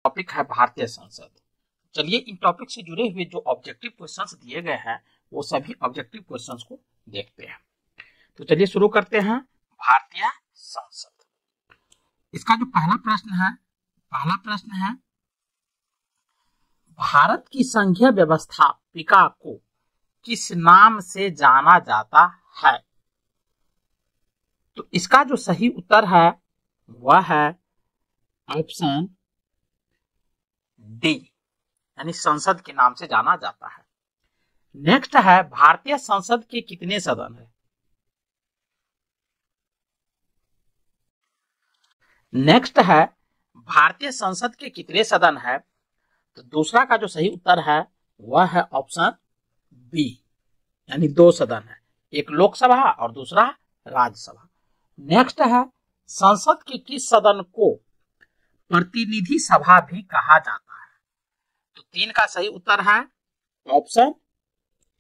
Topic है भारतीय संसद। चलिए इन टॉपिक से जुड़े हुए जो ऑब्जेक्टिव क्वेश्चंस दिए गए हैं वो सभी ऑब्जेक्टिव क्वेश्चंस को देखते हैं। तो चलिए शुरू करते हैं। भारतीय संसद, इसका जो पहला प्रश्न है भारत की संघीय व्यवस्थापिका को किस नाम से जाना जाता है? तो इसका जो सही उत्तर है वह है ऑप्शन डी, यानी संसद के नाम से जाना जाता है। नेक्स्ट है भारतीय संसद के कितने सदन है? नेक्स्ट है भारतीय संसद के कितने सदन है? तो दूसरा का जो सही उत्तर है वह है ऑप्शन बी, यानी 2 सदन है, एक लोकसभा और दूसरा राज्यसभा। नेक्स्ट है संसद के किस सदन को प्रतिनिधि सभा भी कहा जाता है? तो 3 का सही उत्तर है ऑप्शन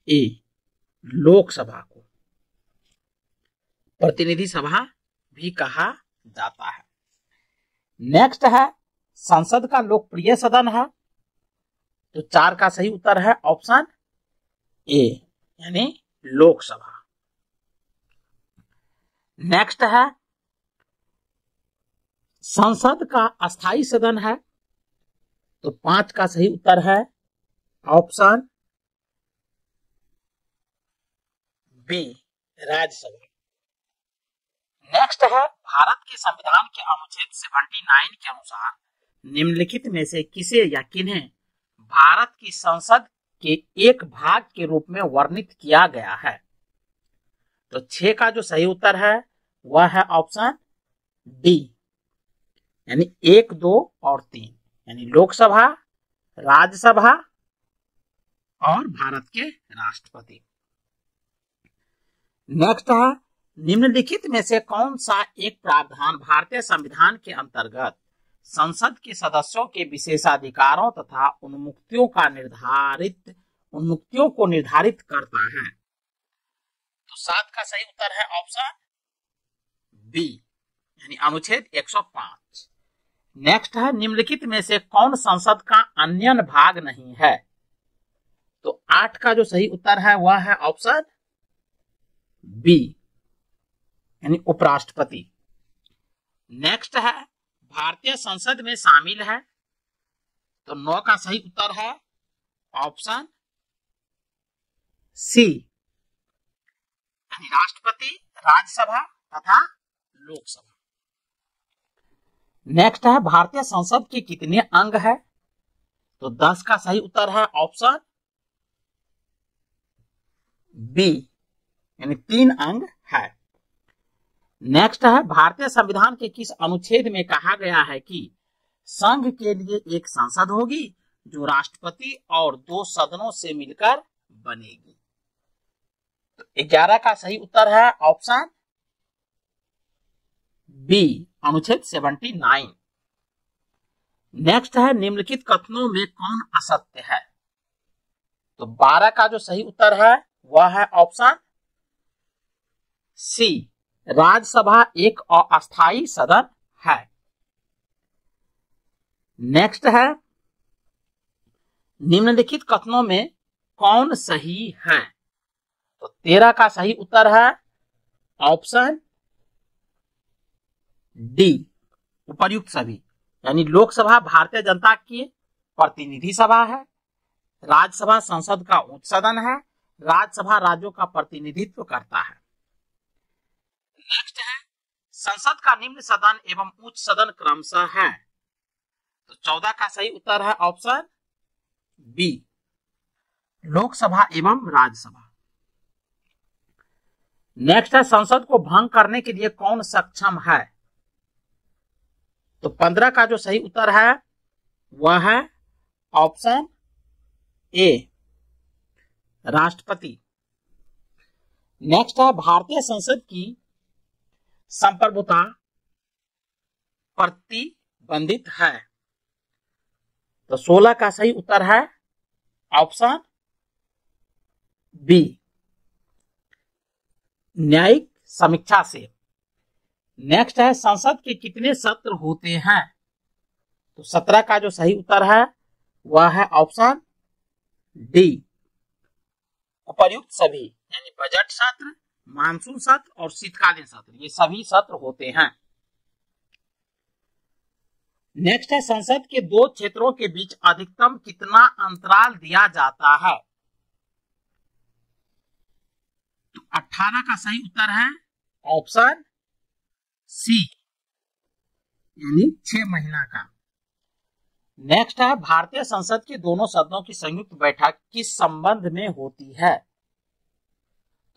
ए, लोकसभा को प्रतिनिधि सभा भी कहा जाता है। नेक्स्ट है संसद का लोकप्रिय सदन है, तो 4 का सही उत्तर है ऑप्शन ए, यानी लोकसभा। नेक्स्ट है संसद का अस्थायी सदन है, तो 5 का सही उत्तर है ऑप्शन बी, राज्यसभा। नेक्स्ट है भारत के संविधान के अनुच्छेद 79 के अनुसार निम्नलिखित में से किसे या किन्हें भारत की संसद के एक भाग के रूप में वर्णित किया गया है? तो 6 का जो सही उत्तर है वह है ऑप्शन डी, यानी 1, 2 और 3, यानी लोकसभा, राज्यसभा और भारत के राष्ट्रपति। नेक्स्ट है निम्नलिखित में से कौन सा एक प्रावधान भारतीय संविधान के अंतर्गत संसद के सदस्यों के विशेषाधिकारों तथा उन्मुक्तियों को निर्धारित करता है? तो 7 का सही उत्तर है ऑप्शन बी, यानी अनुच्छेद 105। नेक्स्ट है निम्नलिखित में से कौन संसद का अन्य भाग नहीं है? तो 8 का जो सही उत्तर है वह है ऑप्शन बी, यानी उपराष्ट्रपति। नेक्स्ट है भारतीय संसद में शामिल है, तो 9 का सही उत्तर है ऑप्शन सी, यानी राष्ट्रपति, राज्यसभा तथा लोकसभा। नेक्स्ट है भारतीय संसद के कितने अंग है? तो 10 का सही उत्तर है ऑप्शन बी, यानी 3 अंग है। नेक्स्ट है भारतीय संविधान के किस अनुच्छेद में कहा गया है कि संघ के लिए एक संसद होगी जो राष्ट्रपति और 2 सदनों से मिलकर बनेगी? तो 11 का सही उत्तर है ऑप्शन बी, अनुच्छेद 79। नेक्स्ट है निम्नलिखित कथनों में कौन असत्य है? तो 12 का जो सही उत्तर है वह है ऑप्शन सी, राज्यसभा एक अस्थायी सदन है। नेक्स्ट है निम्नलिखित कथनों में कौन सही है? तो 13 का सही उत्तर है ऑप्शन डी, उपर्युक्त सभी, यानी लोकसभा भारतीय जनता की प्रतिनिधि सभा है, राज्यसभा संसद का उच्च सदन है, राज्यसभा राज्यों का प्रतिनिधित्व करता है। नेक्स्ट है संसद का निम्न सदन एवं उच्च सदन क्रमशः है, तो 14 का सही उत्तर है ऑप्शन बी, लोकसभा एवं राज्यसभा। नेक्स्ट है संसद को भंग करने के लिए कौन सक्षम है? तो 15 का जो सही उत्तर है वह है ऑप्शन ए, राष्ट्रपति। नेक्स्ट है भारतीय संसद की संप्रभुता प्रतिबंधित है, तो 16 का सही उत्तर है ऑप्शन बी, न्यायिक समीक्षा से। नेक्स्ट है संसद के कितने सत्र होते हैं? तो 17 का जो सही उत्तर है वह है ऑप्शन डी, उपर्युक्त सभी, यानी बजट सत्र, मानसून सत्र और शीतकालीन सत्र, ये सभी सत्र होते हैं। नेक्स्ट है, संसद के दो क्षेत्रों के बीच अधिकतम कितना अंतराल दिया जाता है? तो 18 का सही उत्तर है ऑप्शन सी, यानी 6 महीना का। नेक्स्ट है, भारतीय संसद के दोनों सदनों की संयुक्त बैठक किस संबंध में होती है?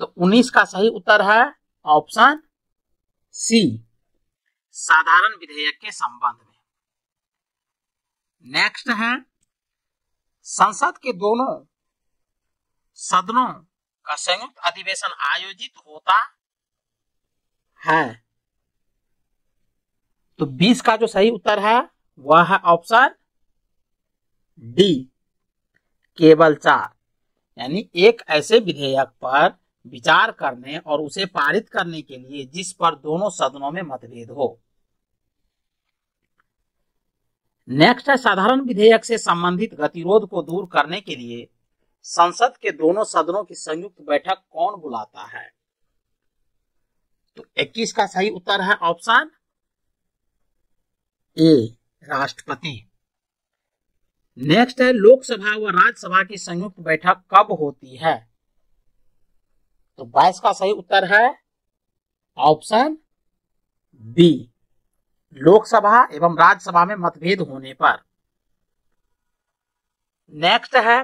तो 19 का सही उत्तर है ऑप्शन सी, साधारण विधेयक के संबंध में। नेक्स्ट है, संसद के दोनों सदनों का संयुक्त अधिवेशन आयोजित होता है? तो 20 का जो सही उत्तर है वह है ऑप्शन डी, केवल 4, यानी एक ऐसे विधेयक पर विचार करने और उसे पारित करने के लिए जिस पर दोनों सदनों में मतभेद हो। नेक्स्ट है, साधारण विधेयक से संबंधित गतिरोध को दूर करने के लिए संसद के दोनों सदनों की संयुक्त बैठक कौन बुलाता है? तो 21 का सही उत्तर है ऑप्शन ए, राष्ट्रपति। नेक्स्ट है, लोकसभा व राज्यसभा की संयुक्त बैठक कब होती है? तो 22 का सही उत्तर है ऑप्शन बी, लोकसभा एवं राज्यसभा में मतभेद होने पर। नेक्स्ट है,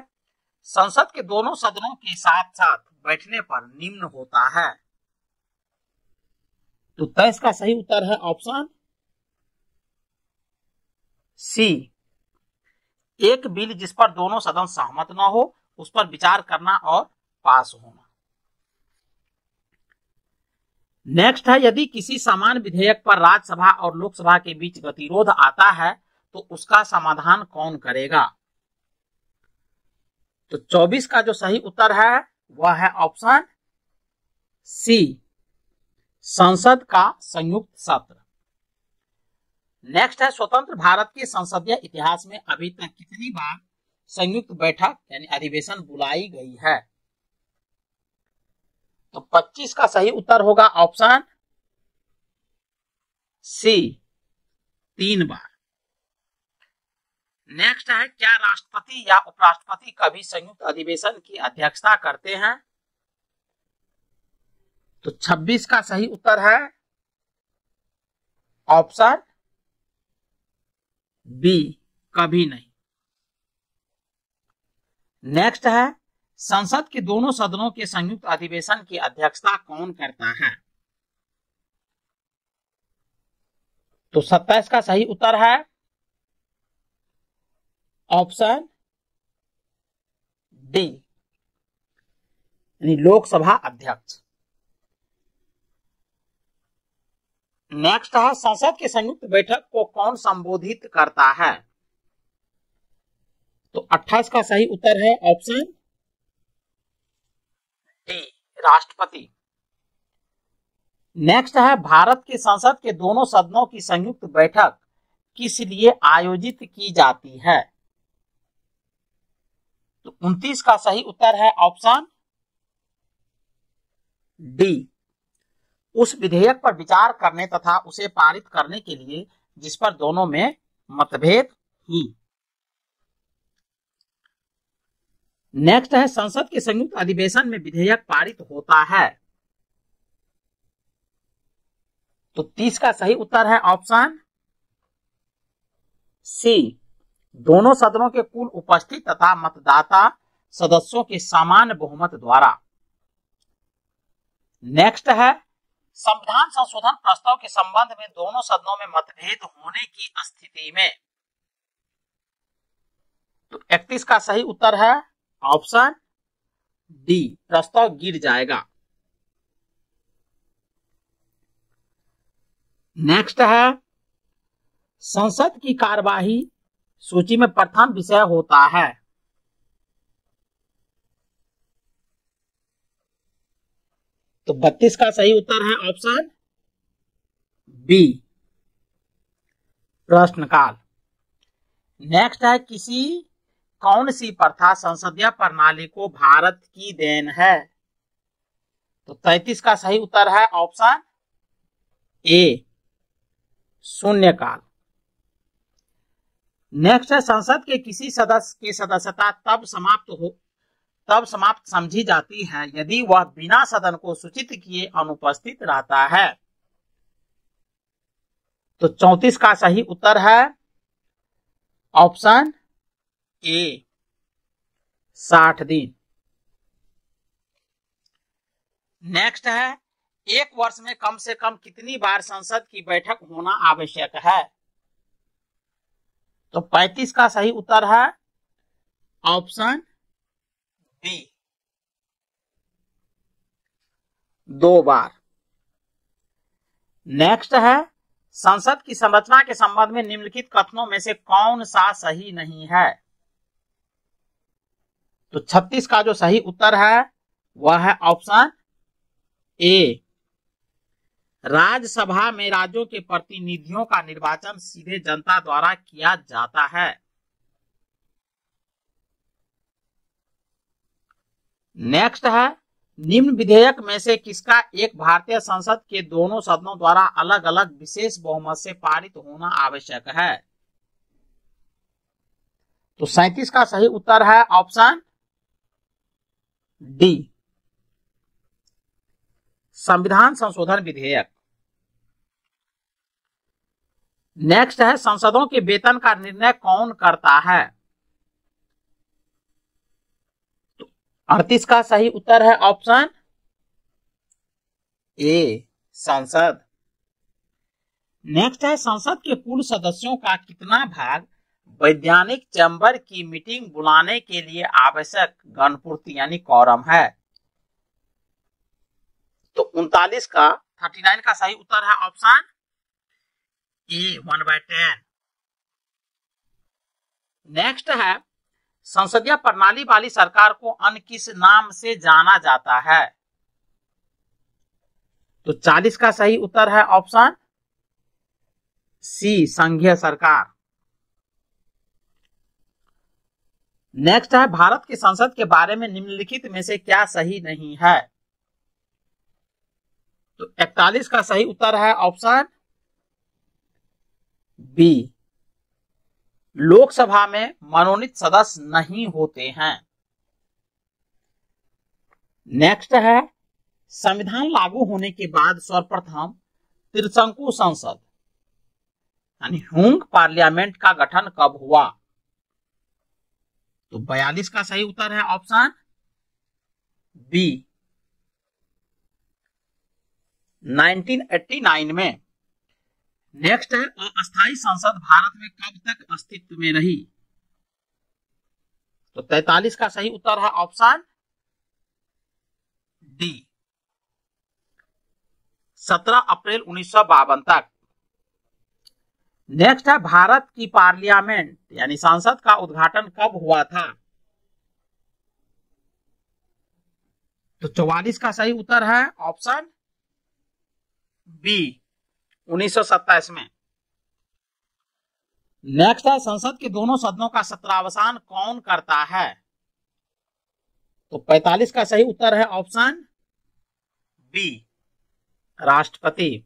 संसद के दोनों सदनों के साथ साथ बैठने पर निम्न होता है? तो 23 का सही उत्तर है ऑप्शन सी, एक बिल जिस पर दोनों सदन सहमत न हो उस पर विचार करना और पास होना। नेक्स्ट है, यदि किसी समान विधेयक पर राज्यसभा और लोकसभा के बीच गतिरोध आता है तो उसका समाधान कौन करेगा? तो 24 का जो सही उत्तर है वह है ऑप्शन सी, संसद का संयुक्त सत्र। नेक्स्ट है, स्वतंत्र भारत के संसदीय इतिहास में अभी तक कितनी बार संयुक्त बैठक यानी अधिवेशन बुलाई गई है? तो 25 का सही उत्तर होगा ऑप्शन सी, 3 बार। नेक्स्ट है, क्या राष्ट्रपति या उपराष्ट्रपति कभी संयुक्त अधिवेशन की अध्यक्षता करते हैं? तो 26 का सही उत्तर है ऑप्शन बी, कभी नहीं। नेक्स्ट है, संसद के दोनों सदनों के संयुक्त अधिवेशन की अध्यक्षता कौन करता है? तो 27 का सही उत्तर है ऑप्शन डी, यानी लोकसभा अध्यक्ष। नेक्स्ट है, संसद की संयुक्त बैठक को कौन संबोधित करता है? तो 28 का सही उत्तर है ऑप्शन डी, राष्ट्रपति। नेक्स्ट है, भारत के संसद के दोनों सदनों की संयुक्त बैठक किस लिए आयोजित की जाती है? तो 29 का सही उत्तर है ऑप्शन डी, उस विधेयक पर विचार करने तथा उसे पारित करने के लिए जिस पर दोनों में मतभेद हो। नेक्स्ट है, संसद के संयुक्त अधिवेशन में विधेयक पारित होता है? तो 30 का सही उत्तर है ऑप्शन सी, दोनों सदनों के कुल उपस्थित तथा मतदाता सदस्यों के समान बहुमत द्वारा। नेक्स्ट है, संविधान संशोधन प्रस्ताव के संबंध में दोनों सदनों में मतभेद होने की स्थिति में। तो 31 का सही उत्तर है ऑप्शन डी, प्रस्ताव गिर जाएगा। नेक्स्ट है, संसद की कार्यवाही सूची में प्रथम विषय होता है? तो 32 का सही उत्तर है ऑप्शन बी, प्रश्नकाल। नेक्स्ट है किसी कौन सी प्रथा संसदीय प्रणाली को भारत की देन है? तो 33 का सही उत्तर है ऑप्शन ए, शून्यकाल। नेक्स्ट है संसद के किसी सदस्य की सदस्यता तब समाप्त समझी जाती है यदि वह बिना सदन को सूचित किए अनुपस्थित रहता है। तो 34 का सही उत्तर है ऑप्शन ए, 60 दिन। नेक्स्ट है एक वर्ष में कम से कम कितनी बार संसद की बैठक होना आवश्यक है? तो 35 का सही उत्तर है ऑप्शन बी, 2 बार। नेक्स्ट है संसद की संरचना के संबंध में निम्नलिखित कथनों में से कौन सा सही नहीं है? तो 36 का जो सही उत्तर है वह है ऑप्शन ए, राज्यसभा में राज्यों के प्रतिनिधियों का निर्वाचन सीधे जनता द्वारा किया जाता है। नेक्स्ट है निम्न विधेयक में से किसका एक भारतीय संसद के दोनों सदनों द्वारा अलग अलग विशेष बहुमत से पारित होना आवश्यक है? तो 37 का सही उत्तर है ऑप्शन डी, संविधान संशोधन विधेयक। नेक्स्ट है संसदों के वेतन का निर्णय कौन करता है? तो 38 का सही उत्तर है ऑप्शन ए, संसद। नेक्स्ट है संसद के कुल सदस्यों का कितना भाग वैधानिक चैम्बर की मीटिंग बुलाने के लिए आवश्यक गणपूर्ति यानी कॉरम है? तो 39 का 39 का सही उत्तर है ऑप्शन ए, 1/10। नेक्स्ट है संसदीय प्रणाली वाली सरकार को अन्य किस नाम से जाना जाता है? तो 40 का सही उत्तर है ऑप्शन सी, संघीय सरकार। नेक्स्ट है भारत की संसद के बारे में निम्नलिखित में से क्या सही नहीं है? तो 41 का सही उत्तर है ऑप्शन बी, लोकसभा में मनोनीत सदस्य नहीं होते हैं। नेक्स्ट है संविधान लागू होने के बाद सर्वप्रथम त्रिशंकु संसद यानी हुंग पार्लियामेंट का गठन कब हुआ? तो 42 का सही उत्तर है ऑप्शन बी, 1989 में। नेक्स्ट है अस्थायी संसद भारत में कब तक अस्तित्व में रही? तो 43 का सही उत्तर है ऑप्शन डी, 17 अप्रैल 1952 तक। नेक्स्ट है भारत की पार्लियामेंट यानी संसद का उद्घाटन कब हुआ था? तो 44 का सही उत्तर है ऑप्शन बी, 1927 में। नेक्स्ट है संसद के दोनों सदनों का सत्रावसान कौन करता है? तो 45 का सही उत्तर है ऑप्शन बी, राष्ट्रपति।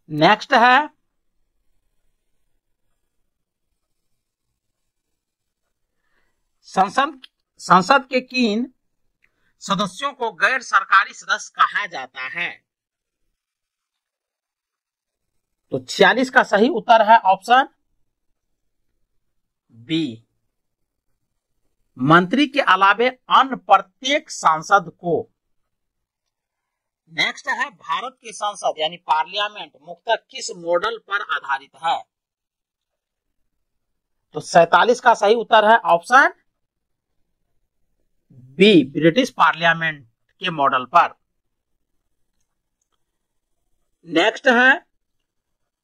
नेक्स्ट है संसद के किन सदस्यों को गैर सरकारी सदस्य कहा जाता है? तो 46 का सही उत्तर है ऑप्शन बी, मंत्री के अलावे अन्य प्रत्येक सांसद को। नेक्स्ट है भारत की संसद यानी पार्लियामेंट मुख्यतः किस मॉडल पर आधारित है? तो 47 का सही उत्तर है ऑप्शन बी, ब्रिटिश पार्लियामेंट के मॉडल पर। नेक्स्ट है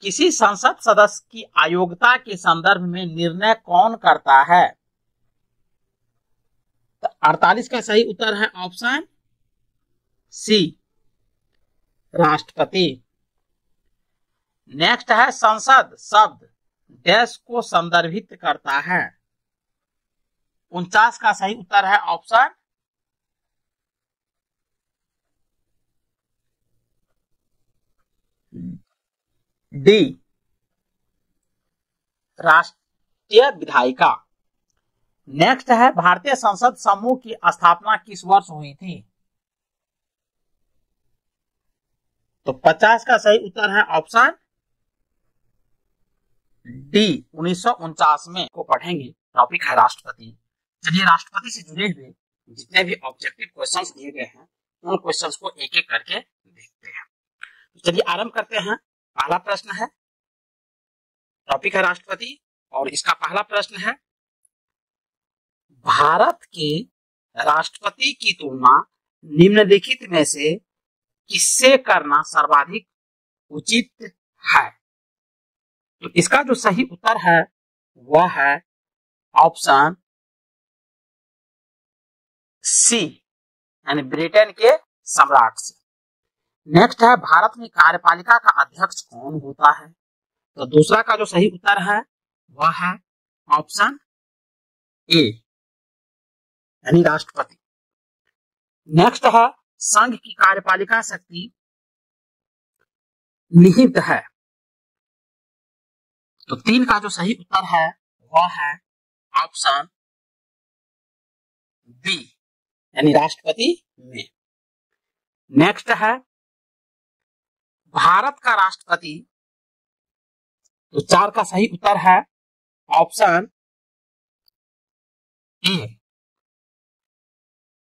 किसी संसद सदस्य की अयोग्यता के संदर्भ में निर्णय कौन करता है? तो 48 का सही उत्तर है ऑप्शन सी, राष्ट्रपति। नेक्स्ट है संसद शब्द डैश को संदर्भित करता है। 49 का सही उत्तर है ऑप्शन डी, राष्ट्रीय विधायिका। नेक्स्ट है भारतीय संसद समूह की स्थापना किस वर्ष हुई थी? तो 50 का सही उत्तर है ऑप्शन डी, 1949 में को पढ़ेंगे। टॉपिक है राष्ट्रपति। चलिए राष्ट्रपति से जुड़े हुए जितने भी ऑब्जेक्टिव क्वेश्चंस दिए गए हैं उन क्वेश्चंस को एक एक करके देखते हैं। तो चलिए आरंभ करते हैं। पहला प्रश्न है, टॉपिक है राष्ट्रपति और इसका पहला प्रश्न है, भारत के राष्ट्रपति की तुलना निम्नलिखित में से किससे करना सर्वाधिक उचित है? तो इसका जो सही उत्तर है वह है ऑप्शन सी, यानी ब्रिटेन के सम्राट से। नेक्स्ट है, भारत में कार्यपालिका का अध्यक्ष कौन होता है? तो दूसरा का जो सही उत्तर है वह है ऑप्शन ए, यानी राष्ट्रपति। नेक्स्ट है, संघ की कार्यपालिका शक्ति निहित है। तो 3 का जो सही उत्तर है वह है ऑप्शन बी, यानी राष्ट्रपति में। नेक्स्ट है, भारत का राष्ट्रपति, तो 4 का सही उत्तर है ऑप्शन ए,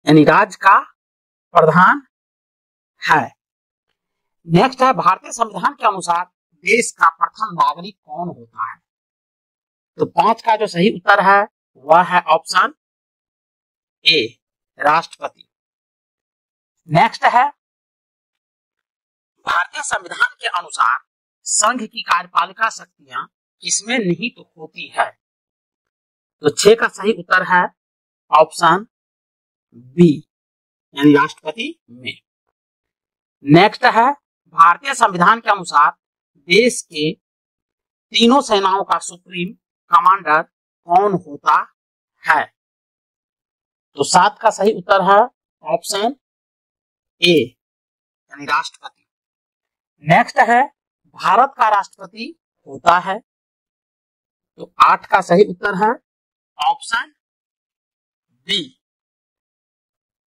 यानी राज्य का प्रधान है। नेक्स्ट है, भारतीय संविधान के अनुसार देश का प्रथम नागरिक कौन होता है? तो 5 का जो सही उत्तर है वह है ऑप्शन ए, राष्ट्रपति। नेक्स्ट है, भारतीय संविधान के अनुसार संघ की कार्यपालिका शक्तियां किसमें निहित होती है? तो 6 का सही उत्तर है ऑप्शन बी, यानी राष्ट्रपति में। नेक्स्ट है, भारतीय संविधान के अनुसार देश के तीनों सेनाओं का सुप्रीम कमांडर कौन होता है? तो 7 का सही उत्तर है ऑप्शन ए, यानी राष्ट्रपति। नेक्स्ट है, भारत का राष्ट्रपति होता है। तो 8 का सही उत्तर है ऑप्शन बी,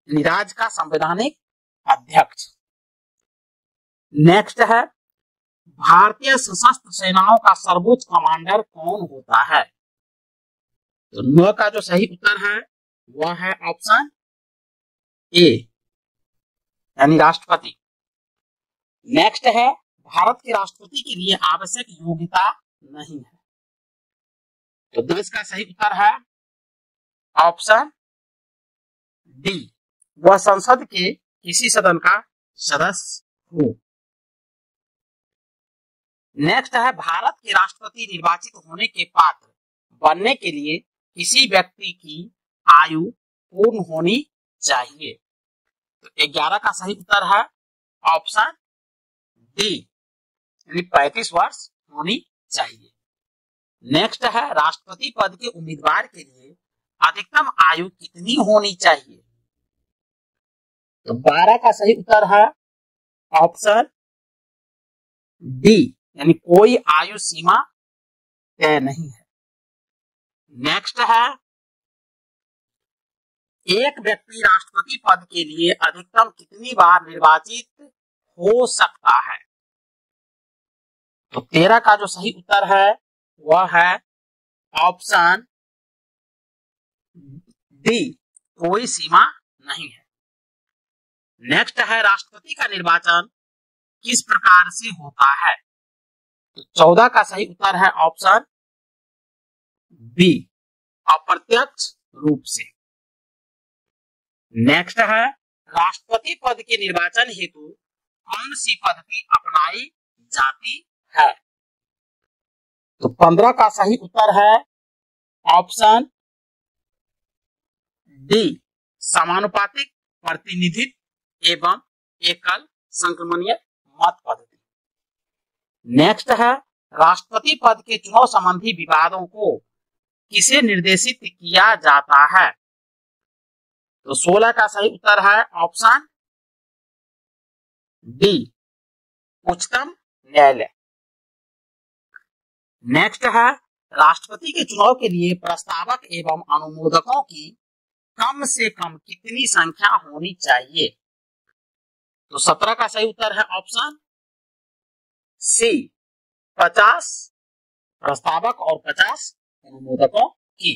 यानी राज्य का संवैधानिक अध्यक्ष। नेक्स्ट है, भारतीय सशस्त्र सेनाओं का सर्वोच्च कमांडर कौन होता है? तो 9 का जो सही उत्तर है वह है ऑप्शन ए, यानी राष्ट्रपति। नेक्स्ट है, भारत के राष्ट्रपति के लिए आवश्यक योग्यता नहीं है। तो 10 का सही उत्तर है ऑप्शन डी, वह संसद के किसी सदन का सदस्य हो। नेक्स्ट है, भारत के राष्ट्रपति निर्वाचित होने के पात्र बनने के लिए किसी व्यक्ति की आयु पूर्ण होनी चाहिए। तो 11 का सही उत्तर है ऑप्शन डी, यानी 35 वर्ष होनी चाहिए। नेक्स्ट है, राष्ट्रपति पद के उम्मीदवार के लिए अधिकतम आयु कितनी होनी चाहिए? तो 12 का सही उत्तर है ऑप्शन डी, यानी कोई आयु सीमा तय नहीं है। नेक्स्ट है, एक व्यक्ति राष्ट्रपति पद के लिए अधिकतम कितनी बार निर्वाचित हो सकता है? तो 13 का जो सही उत्तर है वह है ऑप्शन डी, कोई सीमा नहीं है। नेक्स्ट है, राष्ट्रपति का निर्वाचन किस प्रकार से होता है? तो 14 का सही उत्तर है ऑप्शन बी, अप्रत्यक्ष रूप से। नेक्स्ट है, राष्ट्रपति पद के निर्वाचन हेतु कौन सी पद्धति अपनाई जाती है? तो 15 का सही उत्तर है ऑप्शन डी, समानुपातिक प्रतिनिधित्व एवं एकल संक्रमणीय मत पद्धति। नेक्स्ट है, राष्ट्रपति पद के चुनाव संबंधी विवादों को किसे निर्देशित किया जाता है? तो 16 का सही उत्तर है ऑप्शन डी, उच्चतम न्यायालय। नेक्स्ट है राष्ट्रपति के चुनाव के लिए प्रस्तावक एवं अनुमोदकों की कम से कम कितनी संख्या होनी चाहिए? तो 17 का सही उत्तर है ऑप्शन सी, 50 प्रस्तावक और 50 अनुमोदकों की।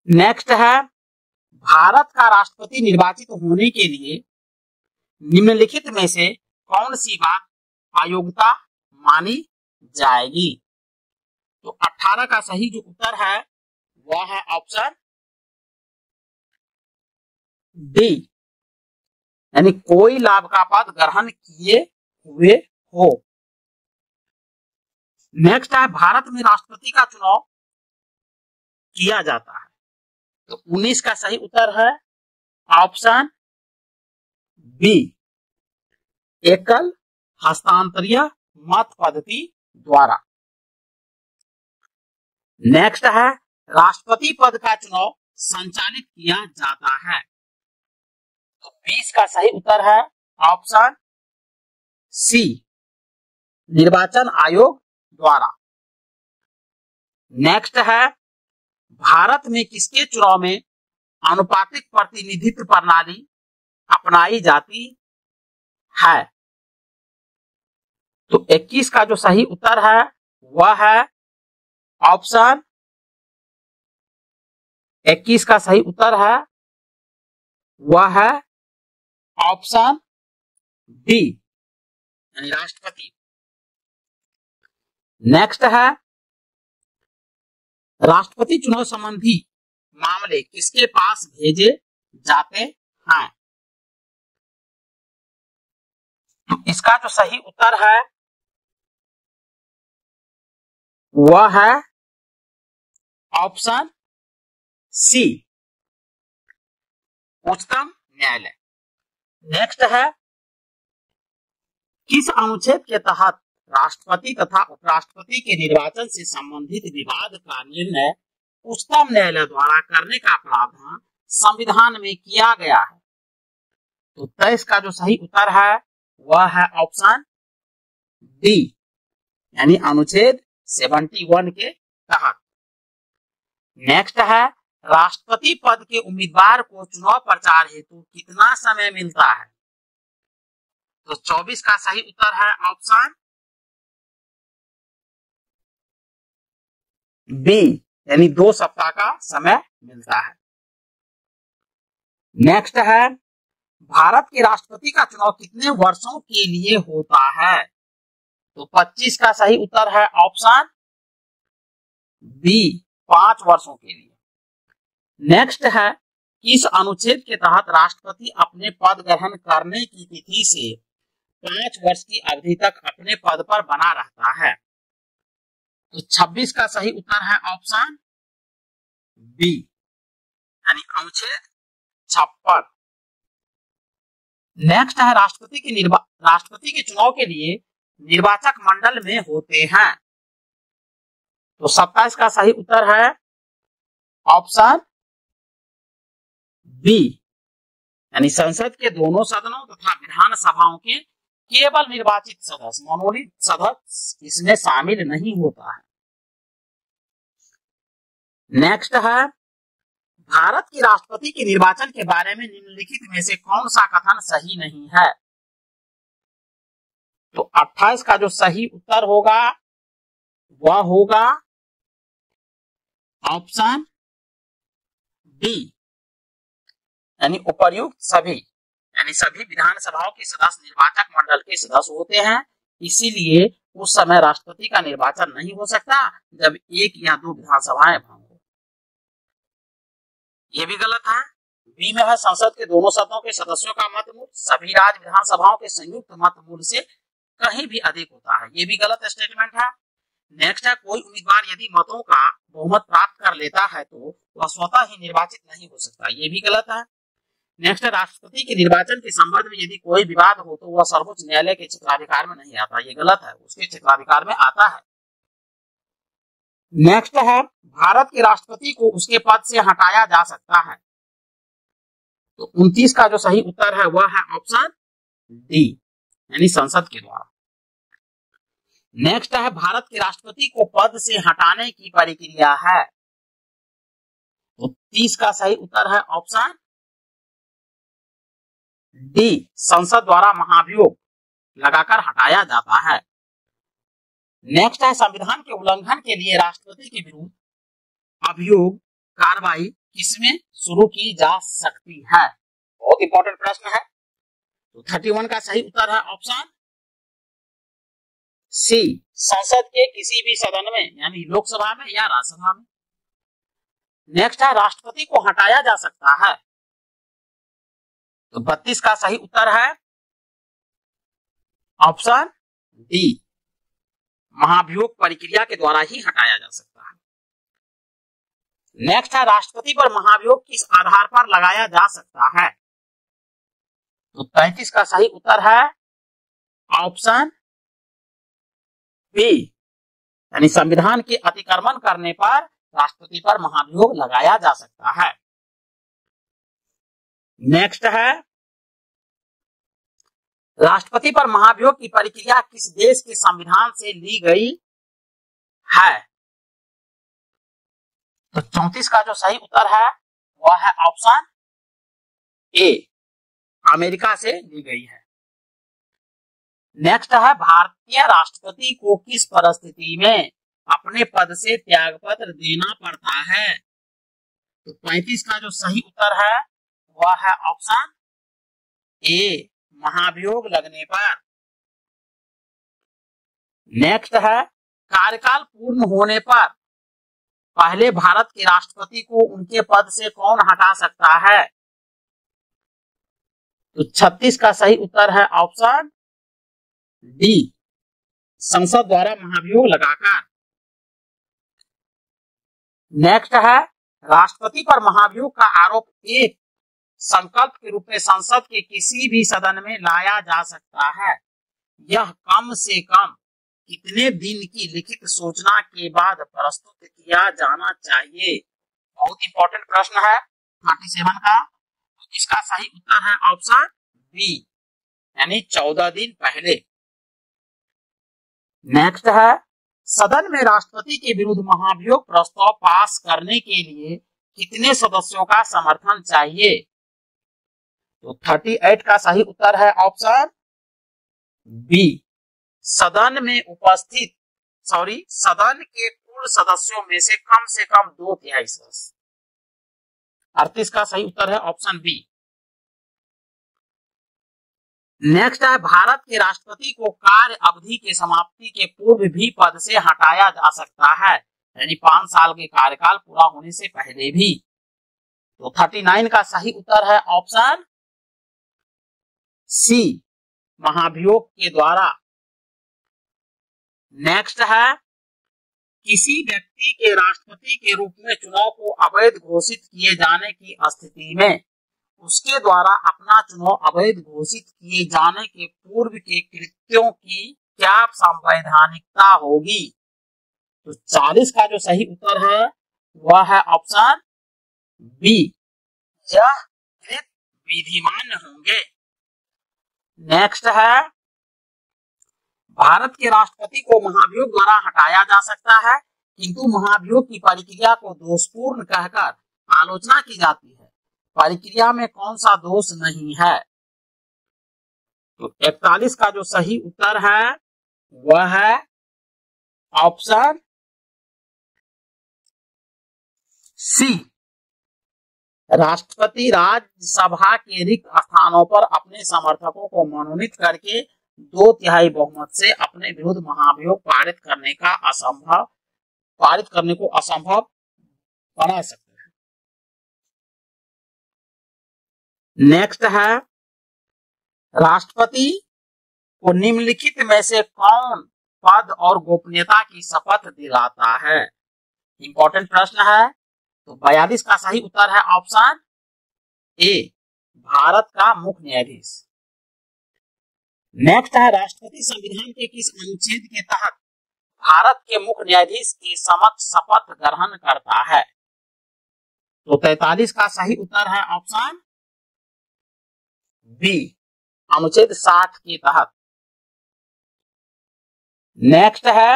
नेक्स्ट है भारत का राष्ट्रपति निर्वाचित होने के लिए निम्नलिखित में से कौन सी बात अयोग्यता मानी जाएगी? तो 18 का सही जो उत्तर है वह है ऑप्शन डी, यानी कोई लाभ का पद ग्रहण किए हुए हो। नेक्स्ट है भारत में राष्ट्रपति का चुनाव किया जाता है। तो 19 का सही उत्तर है ऑप्शन बी, एकल हस्तांतरीय मत पद्धति द्वारा। नेक्स्ट है राष्ट्रपति पद का चुनाव संचालित किया जाता है। तो 20 का सही उत्तर है ऑप्शन सी, निर्वाचन आयोग द्वारा। नेक्स्ट है भारत में किसके चुनाव में आनुपातिक प्रतिनिधित्व प्रणाली अपनाई जाती है? तो 21 का जो सही उत्तर है वह है ऑप्शन 21 का सही उत्तर है वह है ऑप्शन डी, यानी राष्ट्रपति। नेक्स्ट है राष्ट्रपति चुनाव संबंधी मामले किसके पास भेजे जाते हैं? तो इसका जो सही उत्तर है वह है ऑप्शन सी, उच्चतम न्यायालय। नेक्स्ट है किस अनुच्छेद के तहत राष्ट्रपति तथा उपराष्ट्रपति के निर्वाचन से संबंधित विवाद का निर्णय उच्चतम न्यायालय द्वारा करने का प्रावधान संविधान में किया गया है? तो 23 का जो सही उत्तर है वह है ऑप्शन डी, यानी अनुच्छेद 71 के तहत। नेक्स्ट है राष्ट्रपति पद के उम्मीदवार को चुनाव प्रचार हेतु कितना समय मिलता है? तो 24 का सही उत्तर है ऑप्शन बी, यानी 2 सप्ताह का समय मिलता है। नेक्स्ट है भारत के राष्ट्रपति का चुनाव कितने वर्षों के लिए होता है? तो 25 का सही उत्तर है ऑप्शन बी, 5 वर्षों के लिए। नेक्स्ट है किस अनुच्छेद के तहत राष्ट्रपति अपने पद ग्रहण करने की तिथि से 5 वर्ष की अवधि तक अपने पद पर बना रहता है? तो 26 का सही उत्तर है ऑप्शन बी, यानी अनुच्छेद 56। नेक्स्ट है राष्ट्रपति के चुनाव के लिए निर्वाचक मंडल में होते हैं? तो 27 का सही उत्तर है ऑप्शन बी, यानी संसद के दोनों सदनों तथा विधानसभाओं के केवल निर्वाचित सदस्य, मनोनीत सदस्य इसमें शामिल नहीं होता है। नेक्स्ट है भारत के राष्ट्रपति के निर्वाचन के बारे में निम्नलिखित में से कौन सा कथन सही नहीं है? तो 28 का जो सही उत्तर होगा वह होगा ऑप्शन डी, यानी उपर्युक्त सभी, यानी सभी विधानसभाओं के सदस्य निर्वाचक मंडल के सदस्य होते हैं, इसीलिए उस समय राष्ट्रपति का निर्वाचन नहीं हो सकता जब 1 या 2 विधानसभाएं भंग हो। ये भी गलत है। बी में है संसद के दोनों सदनों के सदस्यों का मत मूल्य सभी राज्य विधानसभाओं के संयुक्त मत मूल्य से कहीं भी अधिक होता है, ये भी गलत स्टेटमेंट है। नेक्स्ट है कोई उम्मीदवार यदि मतों का बहुमत प्राप्त कर लेता है तो वह स्वतः ही निर्वाचित नहीं हो सकता, ये भी गलत है। नेक्स्ट, राष्ट्रपति के निर्वाचन के संबंध में यदि कोई विवाद हो तो वह सर्वोच्च न्यायालय के क्षेत्राधिकार में नहीं आता, ये गलत है, उसके क्षेत्राधिकार में आता है। नेक्स्ट है, भारत के राष्ट्रपति को उसके पद से हटाया जा सकता है। तो 29 का जो सही उत्तर है वह है ऑप्शन डी, यानी संसद के द्वारा। नेक्स्ट है, भारत के राष्ट्रपति को पद से हटाने की प्रक्रिया है। तो 30 का सही उत्तर है ऑप्शन डी, संसद द्वारा महाभियोग लगाकर हटाया जाता है। नेक्स्ट है, संविधान के उल्लंघन के लिए राष्ट्रपति के विरुद्ध अभियोग कार्रवाई किसमें शुरू की जा सकती है? बहुत इंपॉर्टेंट प्रश्न है। तो 31 का सही उत्तर है ऑप्शन सी, संसद के किसी भी सदन में, यानी लोकसभा में या राज्यसभा में। नेक्स्ट है, राष्ट्रपति को हटाया जा सकता है। तो 32 का सही उत्तर है ऑप्शन डी, महाभियोग प्रक्रिया के द्वारा ही हटाया जा सकता है। नेक्स्ट है, राष्ट्रपति पर महाभियोग किस आधार पर लगाया जा सकता है? तो 33 का सही उत्तर है ऑप्शन बी, यानी संविधान के अतिक्रमण करने पर राष्ट्रपति पर महाभियोग लगाया जा सकता है। नेक्स्ट है, राष्ट्रपति पर महाभियोग की प्रक्रिया किस देश के संविधान से ली गई है? तो 34 का जो सही उत्तर है वह है ऑप्शन ए, अमेरिका से ली गई है। नेक्स्ट है, भारतीय राष्ट्रपति को किस परिस्थिति में अपने पद से त्यागपत्र देना पड़ता है? तो 35 का जो सही उत्तर है वह है ऑप्शन ए, महाभियोग लगने पर। नेक्स्ट है, कार्यकाल पूर्ण होने पर पहले भारत के राष्ट्रपति को उनके पद से कौन हटा सकता है? तो 36 का सही उत्तर है ऑप्शन डी, संसद द्वारा महाभियोग लगाकर। नेक्स्ट है, राष्ट्रपति पर महाभियोग का आरोप एक संकल्प के रूप में संसद के किसी भी सदन में लाया जा सकता है। यह कम से कम कितने दिन की लिखित सूचना के बाद प्रस्तुत किया जाना चाहिए? बहुत इंपॉर्टेंट प्रश्न है 37 का। इसका सही उत्तर है ऑप्शन बी, यानी 14 दिन पहले। नेक्स्ट है, सदन में राष्ट्रपति के विरुद्ध महाभियोग प्रस्ताव पास करने के लिए कितने सदस्यों का समर्थन चाहिए? तो 38 का सही उत्तर है ऑप्शन बी, सदन के कुल सदस्यों में से कम 2/3 सदस्य। 38 का सही उत्तर है ऑप्शन बी। नेक्स्ट है, भारत के राष्ट्रपति को कार्य अवधि के समाप्ति के पूर्व भी पद से हटाया जा सकता है, यानी 5 साल के कार्यकाल पूरा होने से पहले भी। तो 39 का सही उत्तर है ऑप्शन सी, महाभियोग के द्वारा। नेक्स्ट है, किसी व्यक्ति के राष्ट्रपति के रूप में चुनाव को अवैध घोषित किए जाने की स्थिति में उसके द्वारा अपना चुनाव अवैध घोषित किए जाने के पूर्व के कृत्यों की क्या संवैधानिकता होगी? तो 40 का जो सही उत्तर है वह है ऑप्शन बी, यह कृत विधिमान्य होंगे। नेक्स्ट है, भारत के राष्ट्रपति को महाभियोग द्वारा हटाया जा सकता है, किंतु महाभियोग की प्रक्रिया को दोषपूर्ण कहकर आलोचना की जाती है। प्रक्रिया में कौन सा दोष नहीं है? तो 41 का जो सही उत्तर है वह है ऑप्शन सी, राष्ट्रपति राज्यसभा के रिक्त स्थानों पर अपने समर्थकों को मनोनीत करके 2/3 बहुमत से अपने विरुद्ध महाभियोग पारित करने को असंभव बना सकते हैं। नेक्स्ट है, राष्ट्रपति को निम्नलिखित में से कौन पद और गोपनीयता की शपथ दिलाता है? इंपॉर्टेंट प्रश्न है। तो 42 का सही उत्तर है ऑप्शन ए, भारत का मुख्य न्यायाधीश। नेक्स्ट है राष्ट्रपति संविधान के किस अनुच्छेद के तहत भारत के मुख्य न्यायाधीश के समक्ष शपथ ग्रहण करता है? तो 43 का सही उत्तर है ऑप्शन बी, अनुच्छेद 60 के तहत। नेक्स्ट है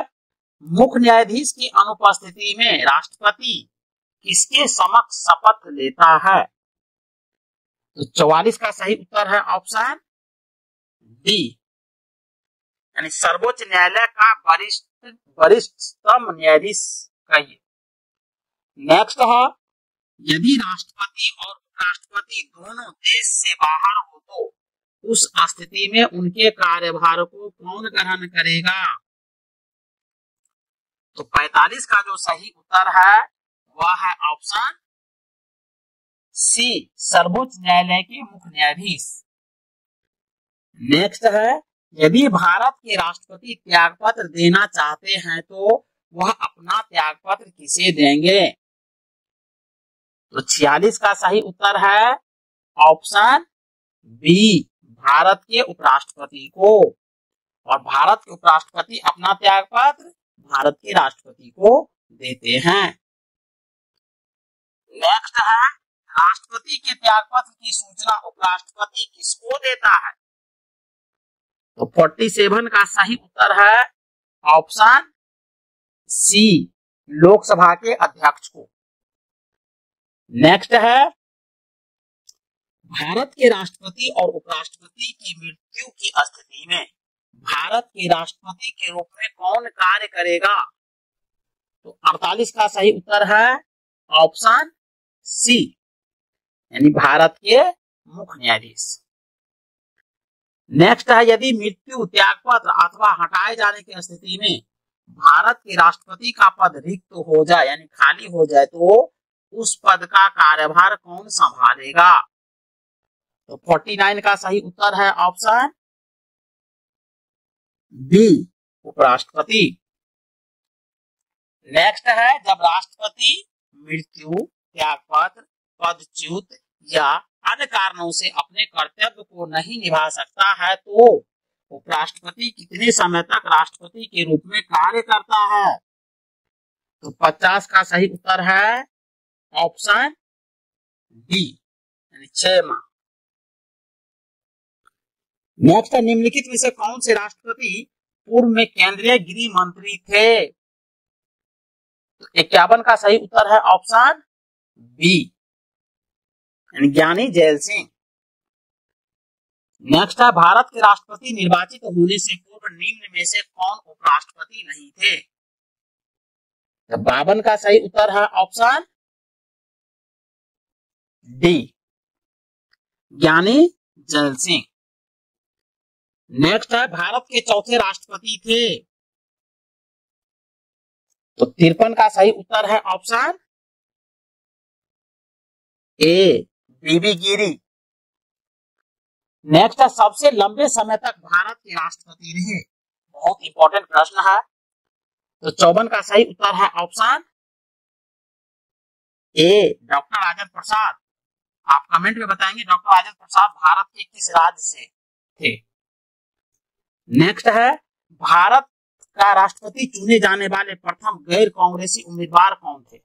मुख्य न्यायाधीश की अनुपस्थिति में राष्ट्रपति किसके समक्ष शपथ लेता है? तो 44 का सही उत्तर है ऑप्शन डी, यानी सर्वोच्च न्यायालय का वरिष्ठतम न्यायाधीश कहिए। नेक्स्ट है यदि राष्ट्रपति और उपराष्ट्रपति दोनों देश से बाहर हो तो उस स्थिति में उनके कार्यभार को कौन ग्रहण करेगा? तो 45 का जो सही उत्तर है वह है ऑप्शन सी, सर्वोच्च न्यायालय के मुख्य न्यायाधीश। नेक्स्ट है यदि भारत के राष्ट्रपति त्यागपत्र देना चाहते हैं तो वह अपना त्यागपत्र किसे देंगे? तो 46 का सही उत्तर है ऑप्शन बी, भारत के उपराष्ट्रपति को। और भारत के उपराष्ट्रपति अपना त्यागपत्र भारत के राष्ट्रपति को देते हैं। नेक्स्ट है राष्ट्रपति के त्यागपत्र की सूचना उपराष्ट्रपति किसको देता है? तो 47 का सही उत्तर है ऑप्शन सी, लोकसभा के अध्यक्ष को। नेक्स्ट है भारत के राष्ट्रपति और उपराष्ट्रपति की मृत्यु की स्थिति में भारत के राष्ट्रपति के रूप में कौन कार्य करेगा? तो 48 का सही उत्तर है ऑप्शन सी, यानी भारत के मुख्य न्यायाधीश। नेक्स्ट है यदि मृत्यु, त्यागपत्र अथवा हटाए जाने की स्थिति में भारत के राष्ट्रपति का पद रिक्त हो जाए यानी खाली हो जाए तो उस पद का कार्यभार कौन संभालेगा? तो 49 का सही उत्तर है ऑप्शन बी, उपराष्ट्रपति। नेक्स्ट है जब राष्ट्रपति मृत्यु, त्यागपत्र, पदच्युत या अन्य कारणों से अपने कर्तव्य को नहीं निभा सकता है तो उपराष्ट्रपति कितने समय तक राष्ट्रपति के रूप में कार्य करता है? तो 50 का सही उत्तर है ऑप्शन डी, यानी 6 माह। नेक्स्ट निम्नलिखित में से कौन से राष्ट्रपति पूर्व में केंद्रीय गृह मंत्री थे? तो 51 का सही उत्तर है ऑप्शन बी, यानी ज्ञानी जैल सिंह। नेक्स्ट है भारत के राष्ट्रपति निर्वाचित होने से पूर्व निम्न में से कौन उपराष्ट्रपति नहीं थे? तो 52 का सही उत्तर है ऑप्शन डी, ज्ञानी जैल सिंह। नेक्स्ट है भारत के चौथे राष्ट्रपति थे? तो 53 का सही उत्तर है option A, Bibi Giri. Next है सबसे लंबे समय तक भारत के राष्ट्रपति रहे, बहुत इंपॉर्टेंट प्रश्न है। तो 54 का सही उत्तर है option A, doctor Rajendra Prasad. आप कमेंट में बताएंगे डॉक्टर राजेंद्र प्रसाद भारत के किस राज्य से थे। नेक्स्ट है भारत का राष्ट्रपति चुने जाने वाले प्रथम गैर कांग्रेसी उम्मीदवार कौन थे?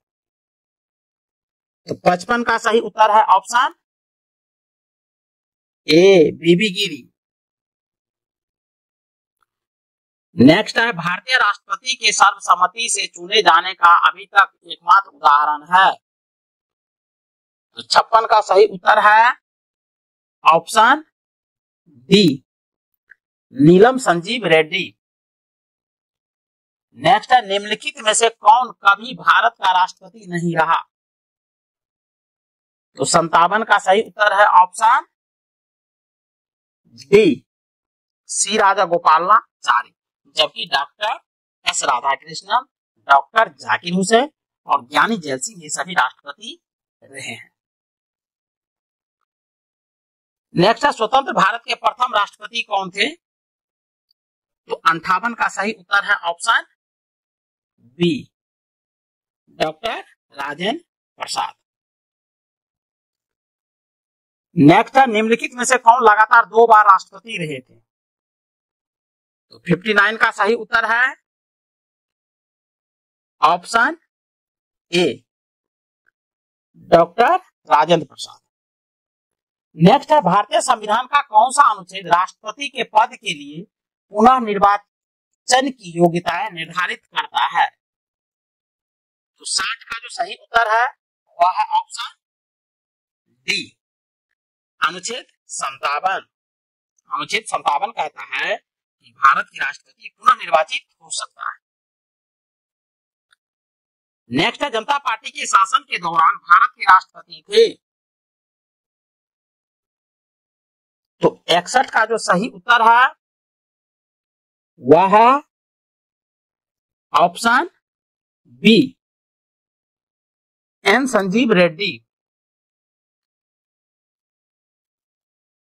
तो 55 का सही उत्तर है option A, Bibi Giri. Next है भारतीय राष्ट्रपति के सर्वसम्मति से चुने जाने का अभी तक एकमात्र उदाहरण है। तो 56 का सही उत्तर है ऑप्शन डी, नीलम संजीव रेड्डी। नेक्स्ट है निम्नलिखित में से कौन कभी भारत का राष्ट्रपति नहीं रहा? तो 57 का सही उत्तर है ऑप्शन डी, सी राजागोपालाचारी। जबकि doctor S Radhakrishnan, doctor Zakir Hussain और ज्ञानी जैल सिंह ये सभी राष्ट्रपति रहे हैं। नेक्स्ट है स्वतंत्र भारत के प्रथम राष्ट्रपति कौन थे? तो 58 का सही उत्तर है option B, doctor Rajendra Prasad. Next है, निम्नलिखित में से कौन लगातार 2 बार राष्ट्रपति रहे थे? तो 59 का सही उत्तर है option A, doctor Rajendra Prasad. Next है, भारतीय संविधान का कौन सा अनुच्छेद राष्ट्रपति के पद के लिए पुनः निर्वाचन की योग्यताएं निर्धारित करता है? तो 60 का जो सही उत्तर है वह है ऑप्शन डी, अनुच्छेद 57। अनुच्छेद 57 कहता है कि भारत के राष्ट्रपति पुनः निर्वाचित हो सकता है। नेक्स्ट है, जनता पार्टी के शासन के दौरान भारत के राष्ट्रपति थे? तो 61 का जो सही उत्तर है वह है option B, N Sanjiva Reddy.